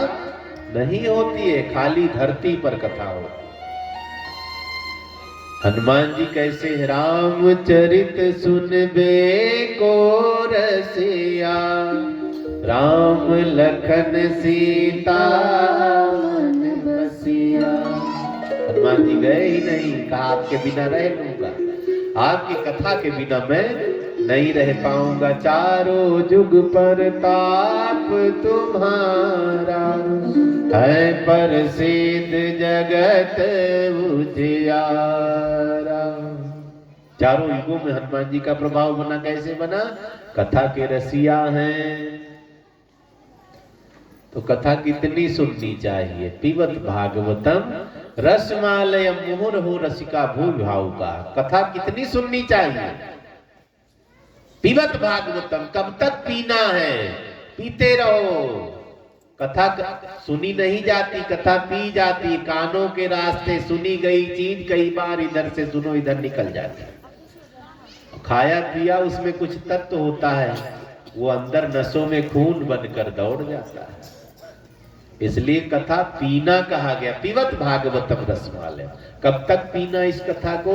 नहीं होती है, खाली धरती पर कथा होती। हनुमान जी कैसे? रामचरित सुनबे को रसिया, राम लखन सीता मन बसिया। हनुमान जी गए ही नहीं, कहा आपके बिना रह लूंगा, आपकी कथा के बिना मैं नहीं रह पाऊंगा चारों जुग पर ताप तुम्हारा, है प्रसिद्ध जगत उजियारा। चारों युगों में हनुमान जी का प्रभाव बना, कैसे बना? कथा के रसिया हैं तो कथा कितनी सुननी चाहिए। पिबत भागवतम रसमालयम मुहुर्हु रसिका भूमि भावुका। कथा कितनी सुननी चाहिए? पिबत भागवतम, कब तक पीना है? पीते रहो। कथा सुनी नहीं जाती, कथा पी जाती। कानों के रास्ते सुनी गई चीज कई बार इधर से सुनो इधर निकल जाती। खाया पिया उसमें कुछ तत्व होता है, वो अंदर नसों में खून बनकर दौड़ जाता है। इसलिए कथा पीना कहा गया। पिबत भागवतम रसमालय। कब तक पीना इस कथा को?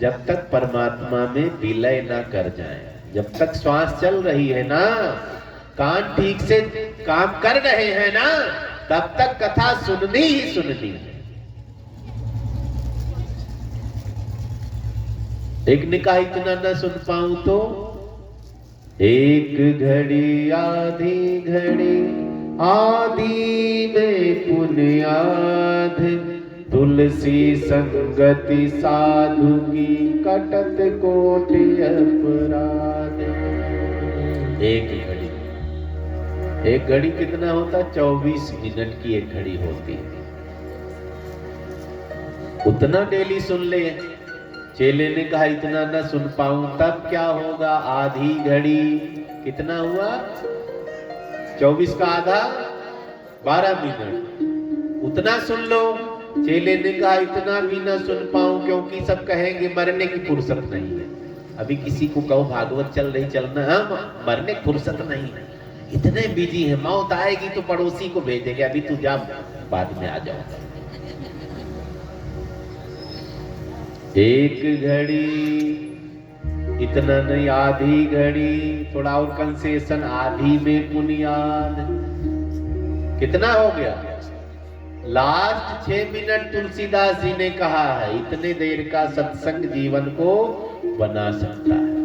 जब तक परमात्मा में विलय ना कर जाए। जब तक श्वास चल रही है ना, कान ठीक से काम कर रहे हैं ना, तब तक कथा सुननी ही सुननी है। एक ने कहा इतना न सुन पाऊं तो एक घड़ी आधी घड़ी आदि में पुण्याध, तुलसी संगति साधु की कटत कोटि अपराध। एक घड़ी कितना होता? 24 मिनट की एक घड़ी होती है। उतना डेली सुन ले। चेले ने कहा इतना न सुन पाऊं तब क्या होगा? आधी घड़ी कितना हुआ? 24 का आधा 12 मिनट। उतना सुन लो। चेले ने कहा इतना भी ना सुन पाऊं क्योंकि सब कहेंगे मरने की फुर्सत नहीं है। अभी किसी को कहो भागवत चल रही चलना, हाँ मरने की फुर्सत नहीं है, इतने बिजी है। मौत आएगी तो पड़ोसी को भेजेंगे, अभी तू जा बाद में आ जाओ। एक घड़ी इतना नहीं, आधी घड़ी, थोड़ा और कंसेशन, आधी में बुनियाद। कितना हो गया? लास्ट 6 मिनट तुलसीदास जी ने कहा है। इतने देर का सत्संग जीवन को बना सकता है।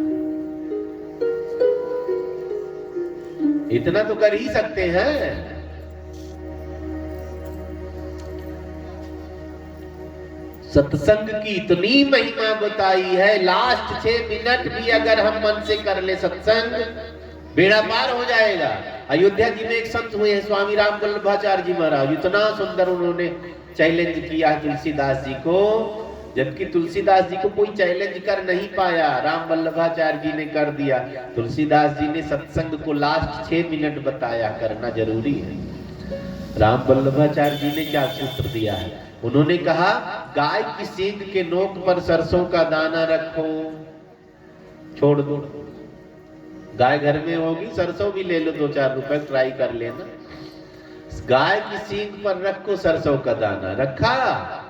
इतना तो कर ही सकते हैं। सत्संग की इतनी महिमा बताई है, लास्ट 6 मिनट भी अगर हम मन से कर ले सत्संग, बेड़ा पार हो जाएगा। अयोध्या जी में एक संत हुए हैं स्वामी राम वल्लभाचार्य जी महाराज। इतना सुंदर उन्होंने चैलेंज किया तुलसीदास जी को, जबकि तुलसीदास जी को कोई चैलेंज कर नहीं पाया, राम वल्लभाचार्य जी ने कर दिया। तुलसीदास जी ने सत्संग को लास्ट 6 मिनट बताया करना जरूरी है। राम वल्लभाचार्य जी ने क्या सूत्र दिया है? उन्होंने कहा गाय की सींग के नोक पर सरसों का दाना रखो, छोड़ दो। गाय घर में होगी, सरसों भी ले लो, 2-4 रुपए ट्राई कर लेना। गाय की सींग पर रखो सरसों का दाना, रखा,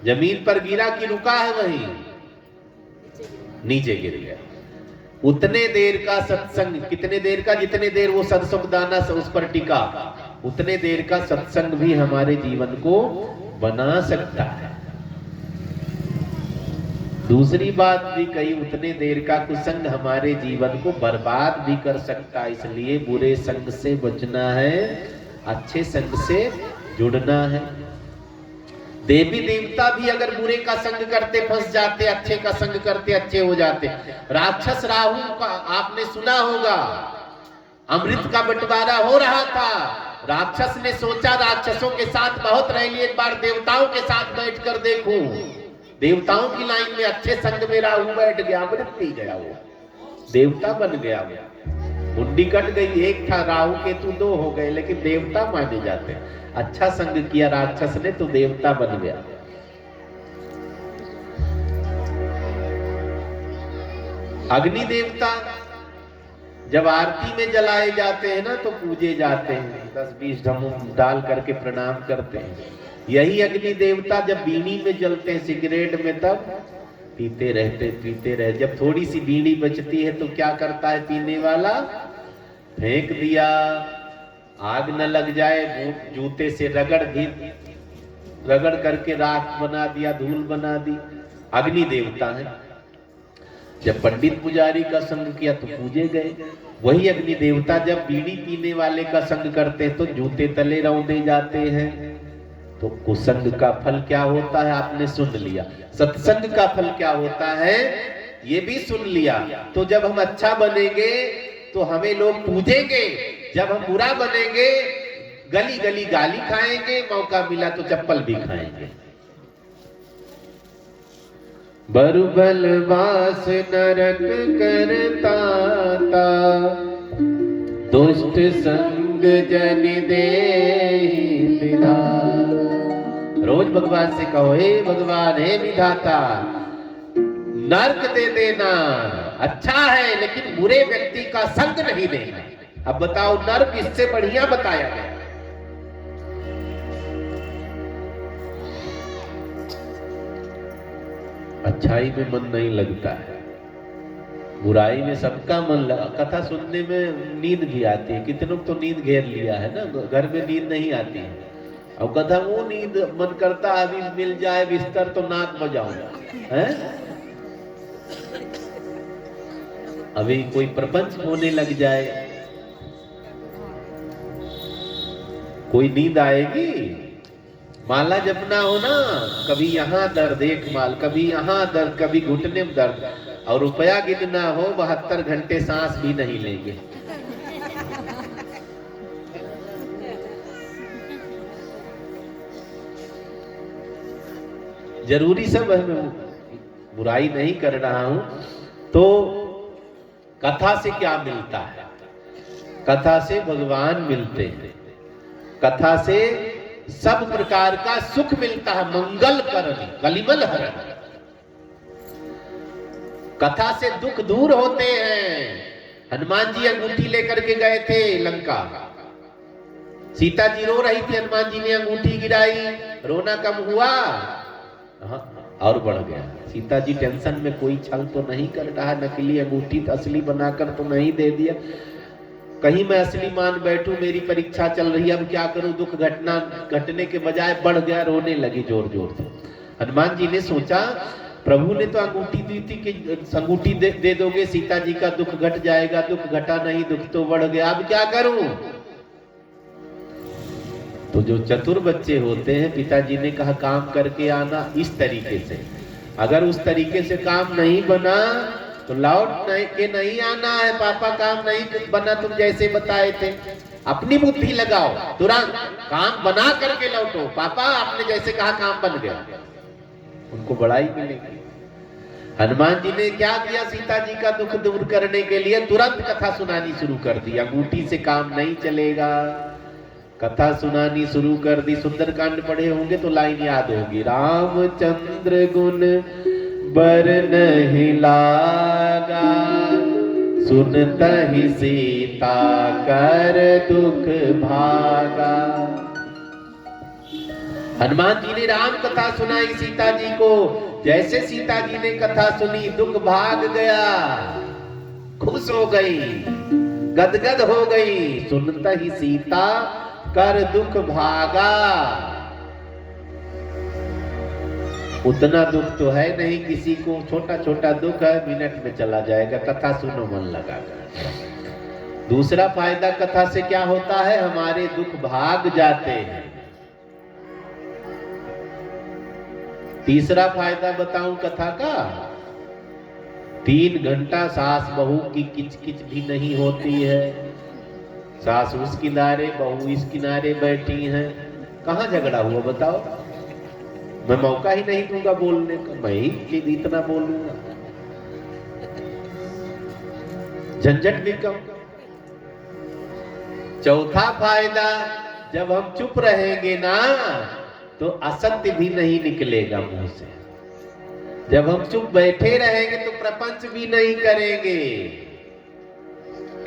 जमीन पर गिरा कि रुका है वहीं, नीचे गिर गया। उतने देर का सत्संग, कितने देर का? जितने देर वो सरसों का दाना उस पर टिका, उतने देर का सत्संग भी हमारे जीवन को बना सकता है। दूसरी बात भी कही, उतने देर का कुसंग हमारे जीवन को बर्बाद भी कर सकता है। इसलिए बुरे संग से बचना है, अच्छे संग से जुड़ना है। देवी देवता भी अगर बुरे का संग करते फंस जाते, अच्छे का संग करते अच्छे हो जाते। राक्षस राहु का आपने सुना होगा, अमृत का बंटवारा हो रहा था। राक्षस ने सोचा राक्षसों के साथ बहुत रह लिए, एक बार देवताओं के साथ बैठकर देखूं। देवताओं की लाइन में अच्छे संग में राहु बैठ गया, अमृत पी गया, वो देवता बन गया। मुंडी कट गई, एक था राहु केतु 2 हो गए, लेकिन देवता माने जाते हैं। अच्छा संग किया राक्षस ने तो देवता बन गया। अग्नि देवता जब आरती में जलाए जाते हैं ना तो पूजे जाते हैं, 10-20 ढमूम डाल करके प्रणाम करते हैं। यही अग्नि देवता जब बीड़ी में जलते हैं, सिगरेट में, तब पीते रहे। जब थोड़ी सी बीड़ी बचती है तो क्या करता है पीने वाला? फेंक दिया, आग न लग जाए, जूते से रगड़ करके राख बना दिया, धूल बना दी। अग्नि देवता है। जब पंडित पुजारी का संग किया तो पूजे गए। वही अग्नि देवता जब बीड़ी पीने वाले का संग करते हैं तो जूते तले रौंदे जाते हैं। तो कुसंग का फल क्या होता है आपने सुन लिया, सत्संग का फल क्या होता है ये भी सुन लिया। तो जब हम अच्छा बनेंगे तो हमें लोग पूजेंगे, जब हम बुरा बनेंगे गली गली गाली खाएंगे, मौका मिला तो चप्पल भी खाएंगे। बरुबल वास नरक करता ता, दुष्ट संग जन दे विधान। रोज भगवान से कहो, हे भगवान, हे विधाता, नरक दे देना अच्छा है लेकिन बुरे व्यक्ति का संग नहीं देना। अब बताओ नरक इससे बढ़िया बताया गया। अच्छाई में मन नहीं लगता है, बुराई में सबका मन लगा। कथा सुनने में नींद भी आती है, कितनों तो नींद घेर लिया है ना, घर में नींद नहीं आती है। और कथा वो नींद मन करता अभी मिल जाए बिस्तर तो नाक बजाऊं है। अभी कोई प्रपंच होने लग जाए, कोई नींद आएगी। माला जपना हो ना, कभी यहाँ दर्द एक माल, कभी यहाँ दर्द, कभी घुटने में दर्द, और रुपया गिनना हो 72 घंटे सांस भी नहीं लेंगे। जरूरी सब है, मैं बुराई नहीं कर रहा हूं। तो कथा से क्या मिलता है? कथा से भगवान मिलते हैं, कथा से सब प्रकार का सुख मिलता है, मंगल करनी, कलिमल हरण। कथा से दुख दूर होते हैं। हनुमान जी अंगूठी लेकर के गए थे लंका, सीता जी रो रही थी, हनुमान जी ने अंगूठी गिराई, रोना कम हुआ और बढ़ गया। सीता जी टेंशन में, कोई छल तो नहीं कर रहा, नकली अंगूठी असली बनाकर तो नहीं दे दिया, कहीं मैं असली मान बैठूं, मेरी परीक्षा चल रही है, अब क्या करूं। दुख घटने के बजाय बढ़ गया, रोने लगी जोर जोर से। हनुमान जी ने सोचा प्रभु ने तो अंगूठी दी थी कि अंगूठी दे दोगे सीता जी का दुख घट जाएगा, दुख घटा नहीं, दुख तो बढ़ गया, अब क्या करूं। तो जो चतुर बच्चे होते हैं, पिताजी ने कहा काम करके आना इस तरीके से, अगर उस तरीके से काम नहीं बना तो लौट के नहीं आना है। पापा काम नहीं बना तुम जैसे बताए थे, अपनी बुद्धि लगाओ, तुरंत काम बना करके लौटो। पापा आपने जैसे कहा काम बन गया, उनको बड़ाई मिलेगी। हनुमान जी ने क्या किया, सीता जी का दुख दूर करने के लिए तुरंत कथा सुनानी शुरू कर दी। अंगूठी से काम नहीं चलेगा, कथा सुनानी शुरू कर दी। सुंदरकांड पढ़े होंगे तो लाइन याद होगी, रामचंद्र गुण बर नहीं लागा, सुनता ही सीता कर दुख भागा। हनुमान जी ने राम कथा सुनाई सीता जी को, जैसे सीता जी ने कथा सुनी दुख भाग गया, खुश हो गई, गदगद हो गई। सुनता ही सीता कर दुख भागा। उतना दुख तो है नहीं किसी को, छोटा छोटा दुख है, मिनट में चला जाएगा, कथा सुनो मन लगाकर। दूसरा फायदा कथा से क्या होता है, हमारे दुख भाग जाते हैं। तीसरा फायदा बताऊं कथा का, 3 घंटा सास बहू की किचकिच भी नहीं होती है। सास उस किनारे, बहू इस किनारे बैठी हैं, कहां झगड़ा हुआ बताओ। मैं मौका ही नहीं दूंगा बोलने का, मैं ही इतना बोलूंगा, झंझट भी कम। चौथा फायदा, जब हम चुप रहेंगे ना तो असत्य भी नहीं निकलेगा मुंह से। जब हम चुप बैठे रहेंगे तो प्रपंच भी नहीं करेंगे।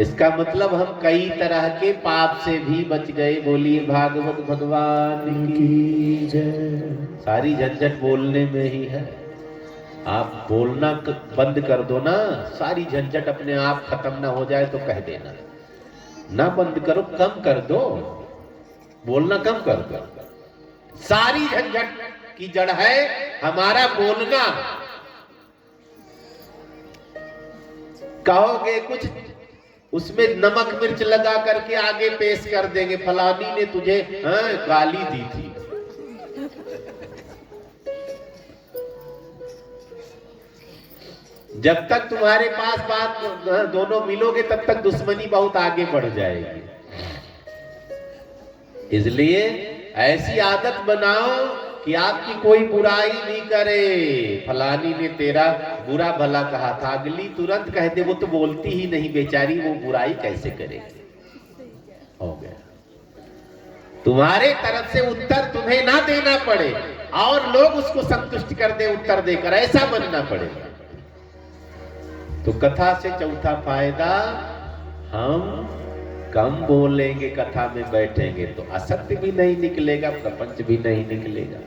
इसका मतलब हम कई तरह के पाप से भी बच गए। बोलिए भागवत भगवान की जय। सारी झंझट बोलने में ही है। आप बोलना बंद कर दो ना, सारी झंझट अपने आप खत्म ना हो जाए तो कह देना, ना बंद करो, कम कर दो, बोलना कम कर दो। सारी झंझट की जड़ है हमारा बोलना। कहोगे कुछ, उसमें नमक मिर्च लगा करके आगे पेश कर देंगे, फलानी ने तुझे गाली दी थी। जब तक तुम्हारे पास बात दोनों मिलोगे तब तक दुश्मनी बहुत आगे बढ़ जाएगी। इसलिए ऐसी आदत बनाओ कि आपकी कोई बुराई नहीं करे। फलानी ने तेरा बुरा भला कहा था, अगली तुरंत कह दे वो तो बोलती ही नहीं बेचारी, वो बुराई कैसे करेगी। हो गया, तुम्हारे तरफ से उत्तर तुम्हें ना देना पड़े और लोग उसको संतुष्ट कर दे उत्तर देकर, ऐसा बनना पड़ेगा। तो कथा से चौथा फायदा, हम कम बोलेंगे, कथा में बैठेंगे तो असत्य भी नहीं निकलेगा, प्रपंच भी नहीं निकलेगा।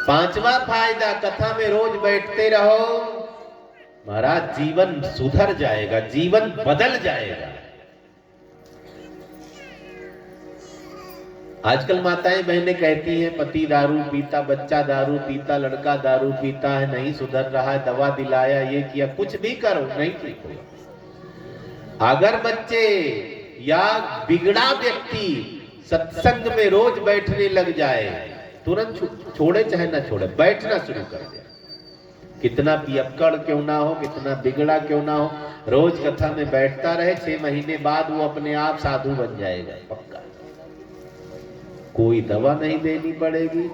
पांचवा फायदा, कथा में रोज बैठते रहो, महाराज जीवन सुधर जाएगा, जीवन बदल जाएगा। आजकल माताएं बहनें कहती हैं पति दारू पीता, बच्चा दारू पीता, लड़का दारू पीता है, नहीं सुधर रहा है, दवा दिलाया, ये किया, कुछ भी करो नहीं ठीक होगा। अगर बच्चे या बिगड़ा व्यक्ति सत्संग में रोज बैठने लग जाए, तुरंत छोड़े चाहे ना छोड़े, बैठना शुरू कर दे, कितना पियक्कड़ क्यों ना हो, कितना बिगड़ा क्यों ना हो, रोज कथा में बैठता रहे, 6 महीने बाद वो अपने आप साधु बन जाएगा पक्का। कोई दवा नहीं देनी पड़ेगी,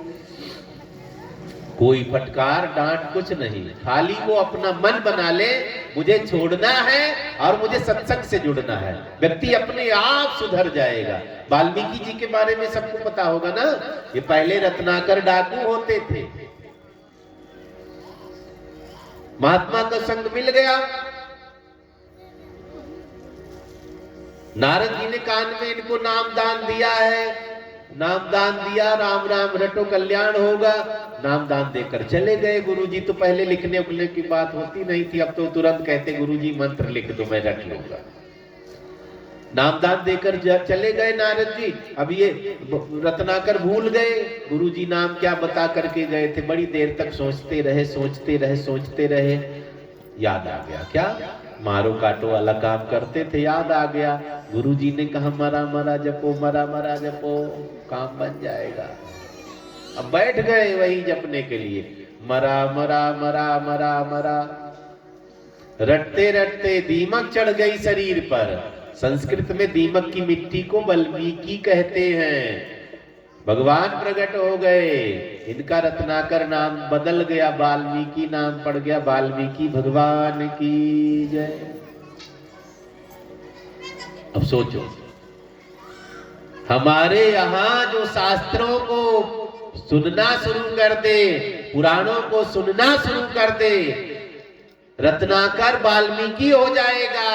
कोई फटकार डांट कुछ नहीं, खाली वो अपना मन बना ले मुझे छोड़ना है और मुझे सत्संग से जुड़ना है, व्यक्ति अपने आप सुधर जाएगा। वाल्मीकि जी के बारे में सबको पता होगा ना, ये पहले रत्नाकर डाकू होते थे, महात्मा का संग मिल गया, नारद जी ने कान में इनको नाम दान दिया है, नाम दान दिया, राम राम रटो कल्याण होगा, नाम दान देकर चले गए। गुरुजी तो पहले लिखने उखने की बात होती नहीं थी, अब तो तुरंत कहते गुरुजी मंत्र लिख दो मैं रट लूंगा। नाम दान देकर चले गए नारद जी। अब ये रत्नाकर भूल गए गुरुजी नाम क्या बता करके गए थे, बड़ी देर तक सोचते रहे सोचते रहे सोचते रहे, याद आ गया, क्या मारो काटो वाला काम करते थे, याद आ गया, गुरुजी ने कहा मरा मरा जपो, मरा मरा जपो, काम बन जाएगा। अब बैठ गए वही जपने के लिए, मरा मरा मरा मरा मरा, रटते रटते दीमक चढ़ गई शरीर पर। संस्कृत में दीमक की मिट्टी को वाल्मीकि कहते हैं, भगवान प्रकट हो गए, इनका रत्नाकर नाम बदल गया, वाल्मीकि नाम पड़ गया, वाल्मीकि भगवान की जय। अब सोचो, हमारे यहाँ जो शास्त्रों को सुनना शुरू कर दे, पुराणों को सुनना शुरू कर दे, रत्नाकर वाल्मीकि हो जाएगा।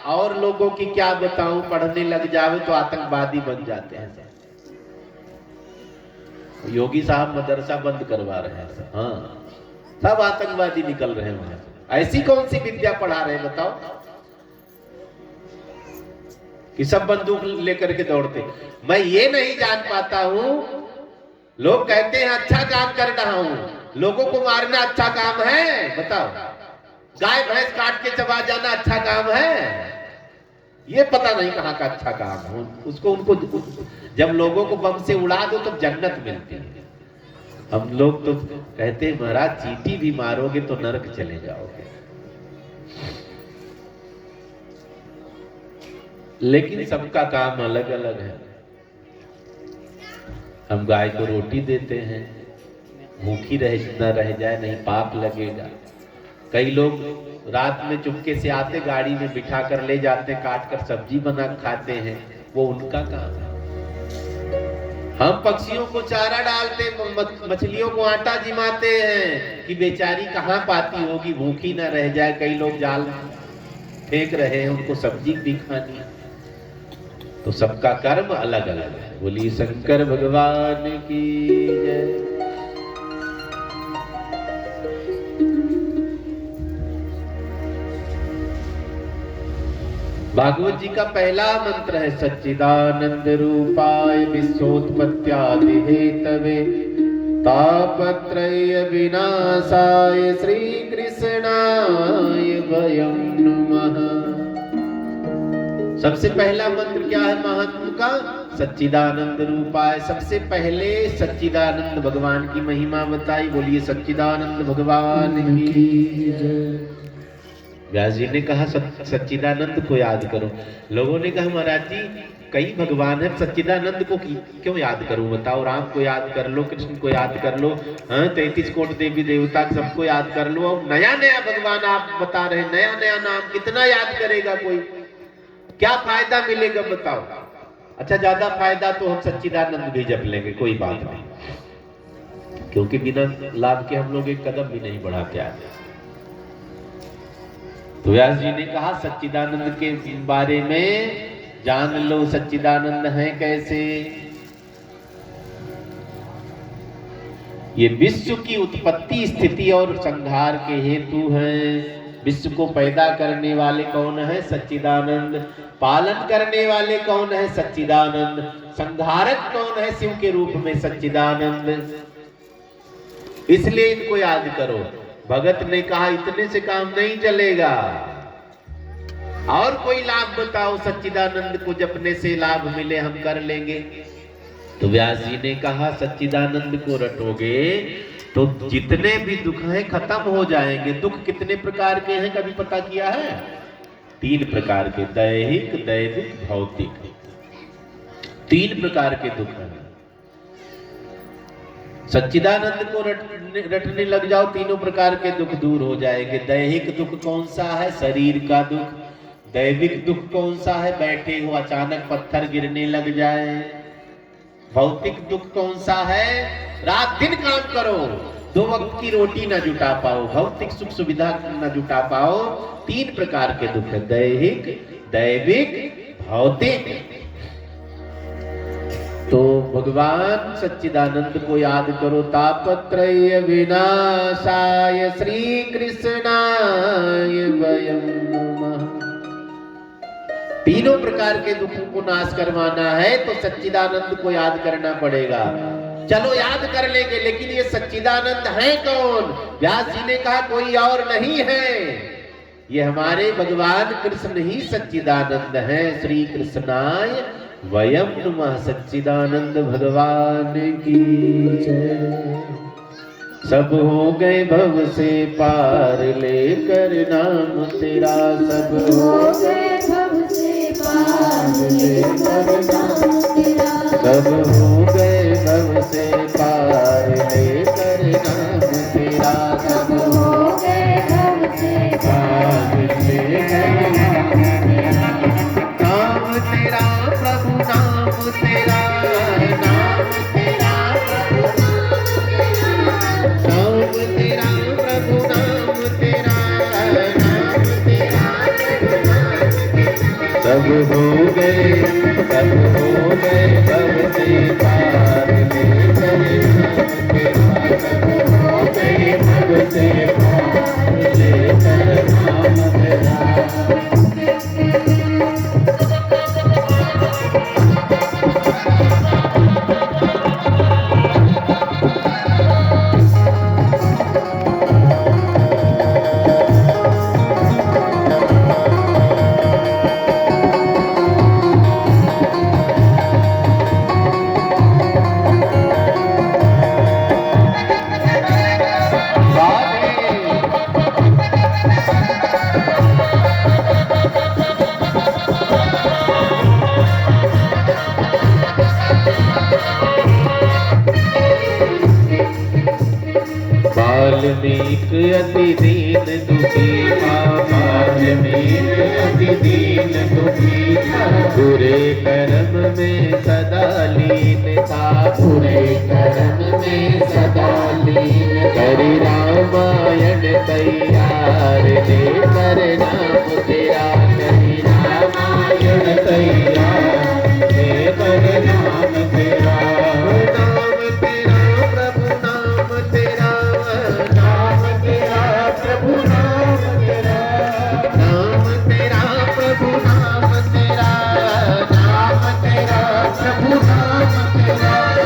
और लोगों की क्या बताऊं, पढ़ने लग जावे तो आतंकवादी बन जाते हैं। योगी साहब मदरसा बंद करवा रहे हैं, हाँ सब आतंकवादी निकल रहे हैं वहां से। ऐसी कौन सी विद्या पढ़ा रहे हैं बताओ, कि सब बंदूक लेकर के दौड़ते। मैं ये नहीं जान पाता हूं, लोग कहते हैं अच्छा काम कर रहा हूं, लोगों को मारना अच्छा काम है? बताओ, गाय भैंस काट के चबा जाना अच्छा काम है? ये पता नहीं कहां का अच्छा काम हो उसको, उनको जब लोगों को बम से उड़ा दो तब जन्नत मिलती है। हम लोग तो कहते हैं महाराज चींटी भी मारोगे तो नरक चले जाओगे। लेकिन सबका काम अलग अलग है। हम गाय को रोटी देते हैं, भूखी रहे जितना रह जाए, नहीं पाप लगेगा। कई लोग रात में चुपके से आते, गाड़ी में बिठा कर ले जाते, काट कर सब्जी बना खाते हैं, वो उनका काम है। हम पक्षियों को चारा डालते, मछलियों को आटा जिमाते हैं कि बेचारी कहाँ पाती होगी, भूखी ना रह जाए। कई लोग जाल फेंक रहे हैं, उनको सब्जी भी खानी है। तो सबका कर्म अलग अलग है। बोलिए शंकर भगवान की जय। भागवत जी का पहला मंत्र है सच्चिदानंद रूपाय विश्वोत्पत्त्यादि हेतवे तापत्रय विनाशाय श्री कृष्णाय वयं नमः। सबसे पहला मंत्र क्या है महात्मा का? सच्चिदानंद रूपाय। सबसे पहले सच्चिदानंद भगवान की महिमा बताई। बोलिए सच्चिदानंद भगवान की जय। व्यास जी ने कहा सच्चिदानंद को याद करो। लोगों ने कहा महाराज जी कई भगवान है, सच्चिदानंद को क्यों याद करूं बताओ? राम को याद कर लो, कृष्ण को याद कर लो, 33 कोटि देवी देवता सबको याद कर लो। और नया नया भगवान आप बता रहे, नया नया नाम कितना याद करेगा कोई? क्या फायदा मिलेगा बताओ? अच्छा ज्यादा फायदा तो हम सच्चिदानंद भी जप लेंगे, कोई बात नहीं, क्योंकि बिना लाभ के हम लोग एक कदम भी नहीं बढ़ाते आते। तो व्यास जी ने कहा सच्चिदानंद के बारे में जान लो। सच्चिदानंद है कैसे? ये विश्व की उत्पत्ति स्थिति और संहार के हेतु हैं। विश्व को पैदा करने वाले कौन है? सच्चिदानंद। पालन करने वाले कौन है? सच्चिदानंद। संहारक कौन है? शिव के रूप में सच्चिदानंद। इसलिए इनको याद करो। भगत ने कहा इतने से काम नहीं चलेगा, और कोई लाभ बताओ सच्चिदानंद को जपने से लाभ मिले, हम कर लेंगे। तो व्यास जी ने कहा सच्चिदानंद को रटोगे तो जितने भी दुख हैं खत्म हो जाएंगे। दुख कितने प्रकार के हैं कभी पता किया है? 3 प्रकार के, दैहिक, दैविक, भौतिक। 3 प्रकार के दुख हैं। सच्चिदानंद को रटने लग जाओ, तीनों प्रकार के दुख दूर हो जाएंगे। दैहिक दुख कौन सा है? शरीर का दुख। दैविक दुख कौन सा है? बैठे हो अचानक पत्थर गिरने लग जाए। भौतिक दुख कौन सा है? रात दिन काम करो, 2 वक्त की रोटी ना जुटा पाओ, भौतिक सुख सुविधा ना जुटा पाओ। 3 प्रकार के दुख है, दैहिक, दैविक, भौतिक। तो भगवान सच्चिदानंद को याद करो। तापत्रय विनाशाय श्री कृष्णाय वयं नमः। तीनों प्रकार के दुखों को नाश करवाना है तो सच्चिदानंद को याद करना पड़ेगा। चलो याद कर लेंगे, लेकिन ये सच्चिदानंद है कौन? व्यास जी ने कहा कोई और नहीं है, ये हमारे भगवान कृष्ण ही सच्चिदानंद है। श्री कृष्णाय वयं नमः। सच्चिदानंद भगवान की जय। सब हो गए भव से पार लेकर नाम तेरा, सब हो गए भव से पार लेकर नाम तेरा, सब हो गए भव से पार लेकर नाम तेरा, सब हो गए भव से पार लेकर नाम तेरा। नाम तेरा प्रभु नाम तेरा, नाम तेरा प्रभु नाम तेरा, प्रभु नाम तेरा, नाम तेरा प्रभु नाम तेरा। सब हो गए भव से पार लेकर नाम तेरा, सब हो गए भव से पार लेकर नाम तेरा। वाल्मीक अति दीन दुखी था, वाल्मीक अति दीन दुखी था, बुरे कर्म में सदा लीन था, बुरे कर्म में सदा लीन। करि रामायण तैयार लेकर नाम तेरा, करि रामायण तैयार लेकर नाम तेरा।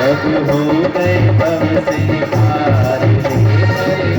सब हो गए भव से पार लेकर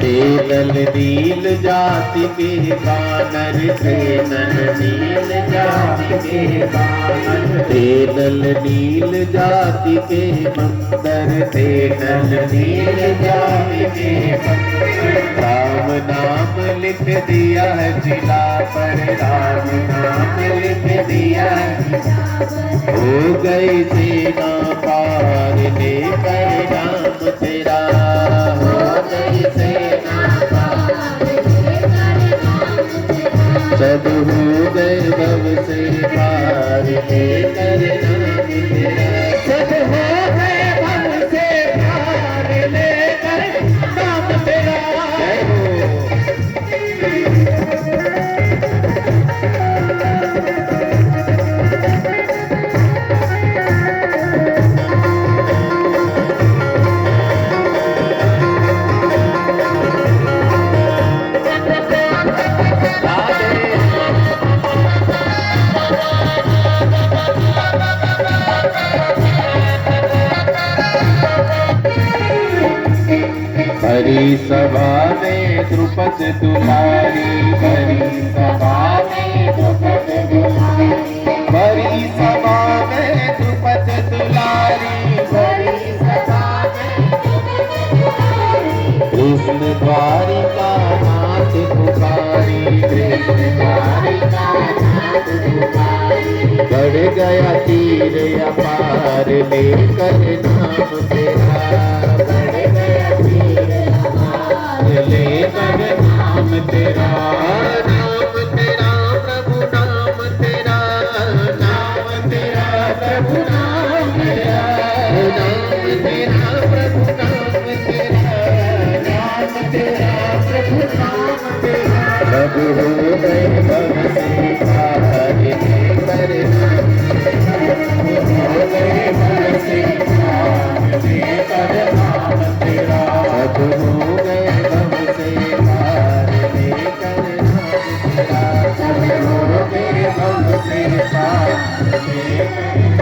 तेनल नील जाति के बानर तेनल नील जाति के बानर तेनल नील जाति के मंदर तेनल नील जाति के मंदर राम नाम लिख दिया है जिला पर राम नाम लिख दिया है हो गई सेना पार लेकर नाम तेरा हो गई सेना सब हो गए भव से पार लेकर नाम तेरा सब हो गए भव से पार लेकर नाम तेरा। जय हो। हरी सभा में द्रुपद दुलारी हरी सभा में द्रुपद दुलारी हरी सभा में द्रुपद दुलारी हरी सभा में कृष्ण द्वारिका नाथ पुकारी कृष्ण द्वारिका नाथ पुकारी बढ़ गया तीर अपार लेकर नाम तेरा बढ़ गया तीर अपार लेकर नाम तेरा प्रभु नाम तेरा प्रभु नाम तेरा नाम तेरा प्रभु नाम तेरा नाम तेरा प्रभु नाम तेरा सब हो गए भव से पार लेकर नाम हो गए भव से पार लेकर नाम तेरा सब हो गए भव से पार लेकर नाम तेरा सब हो गए भव से पार लेकर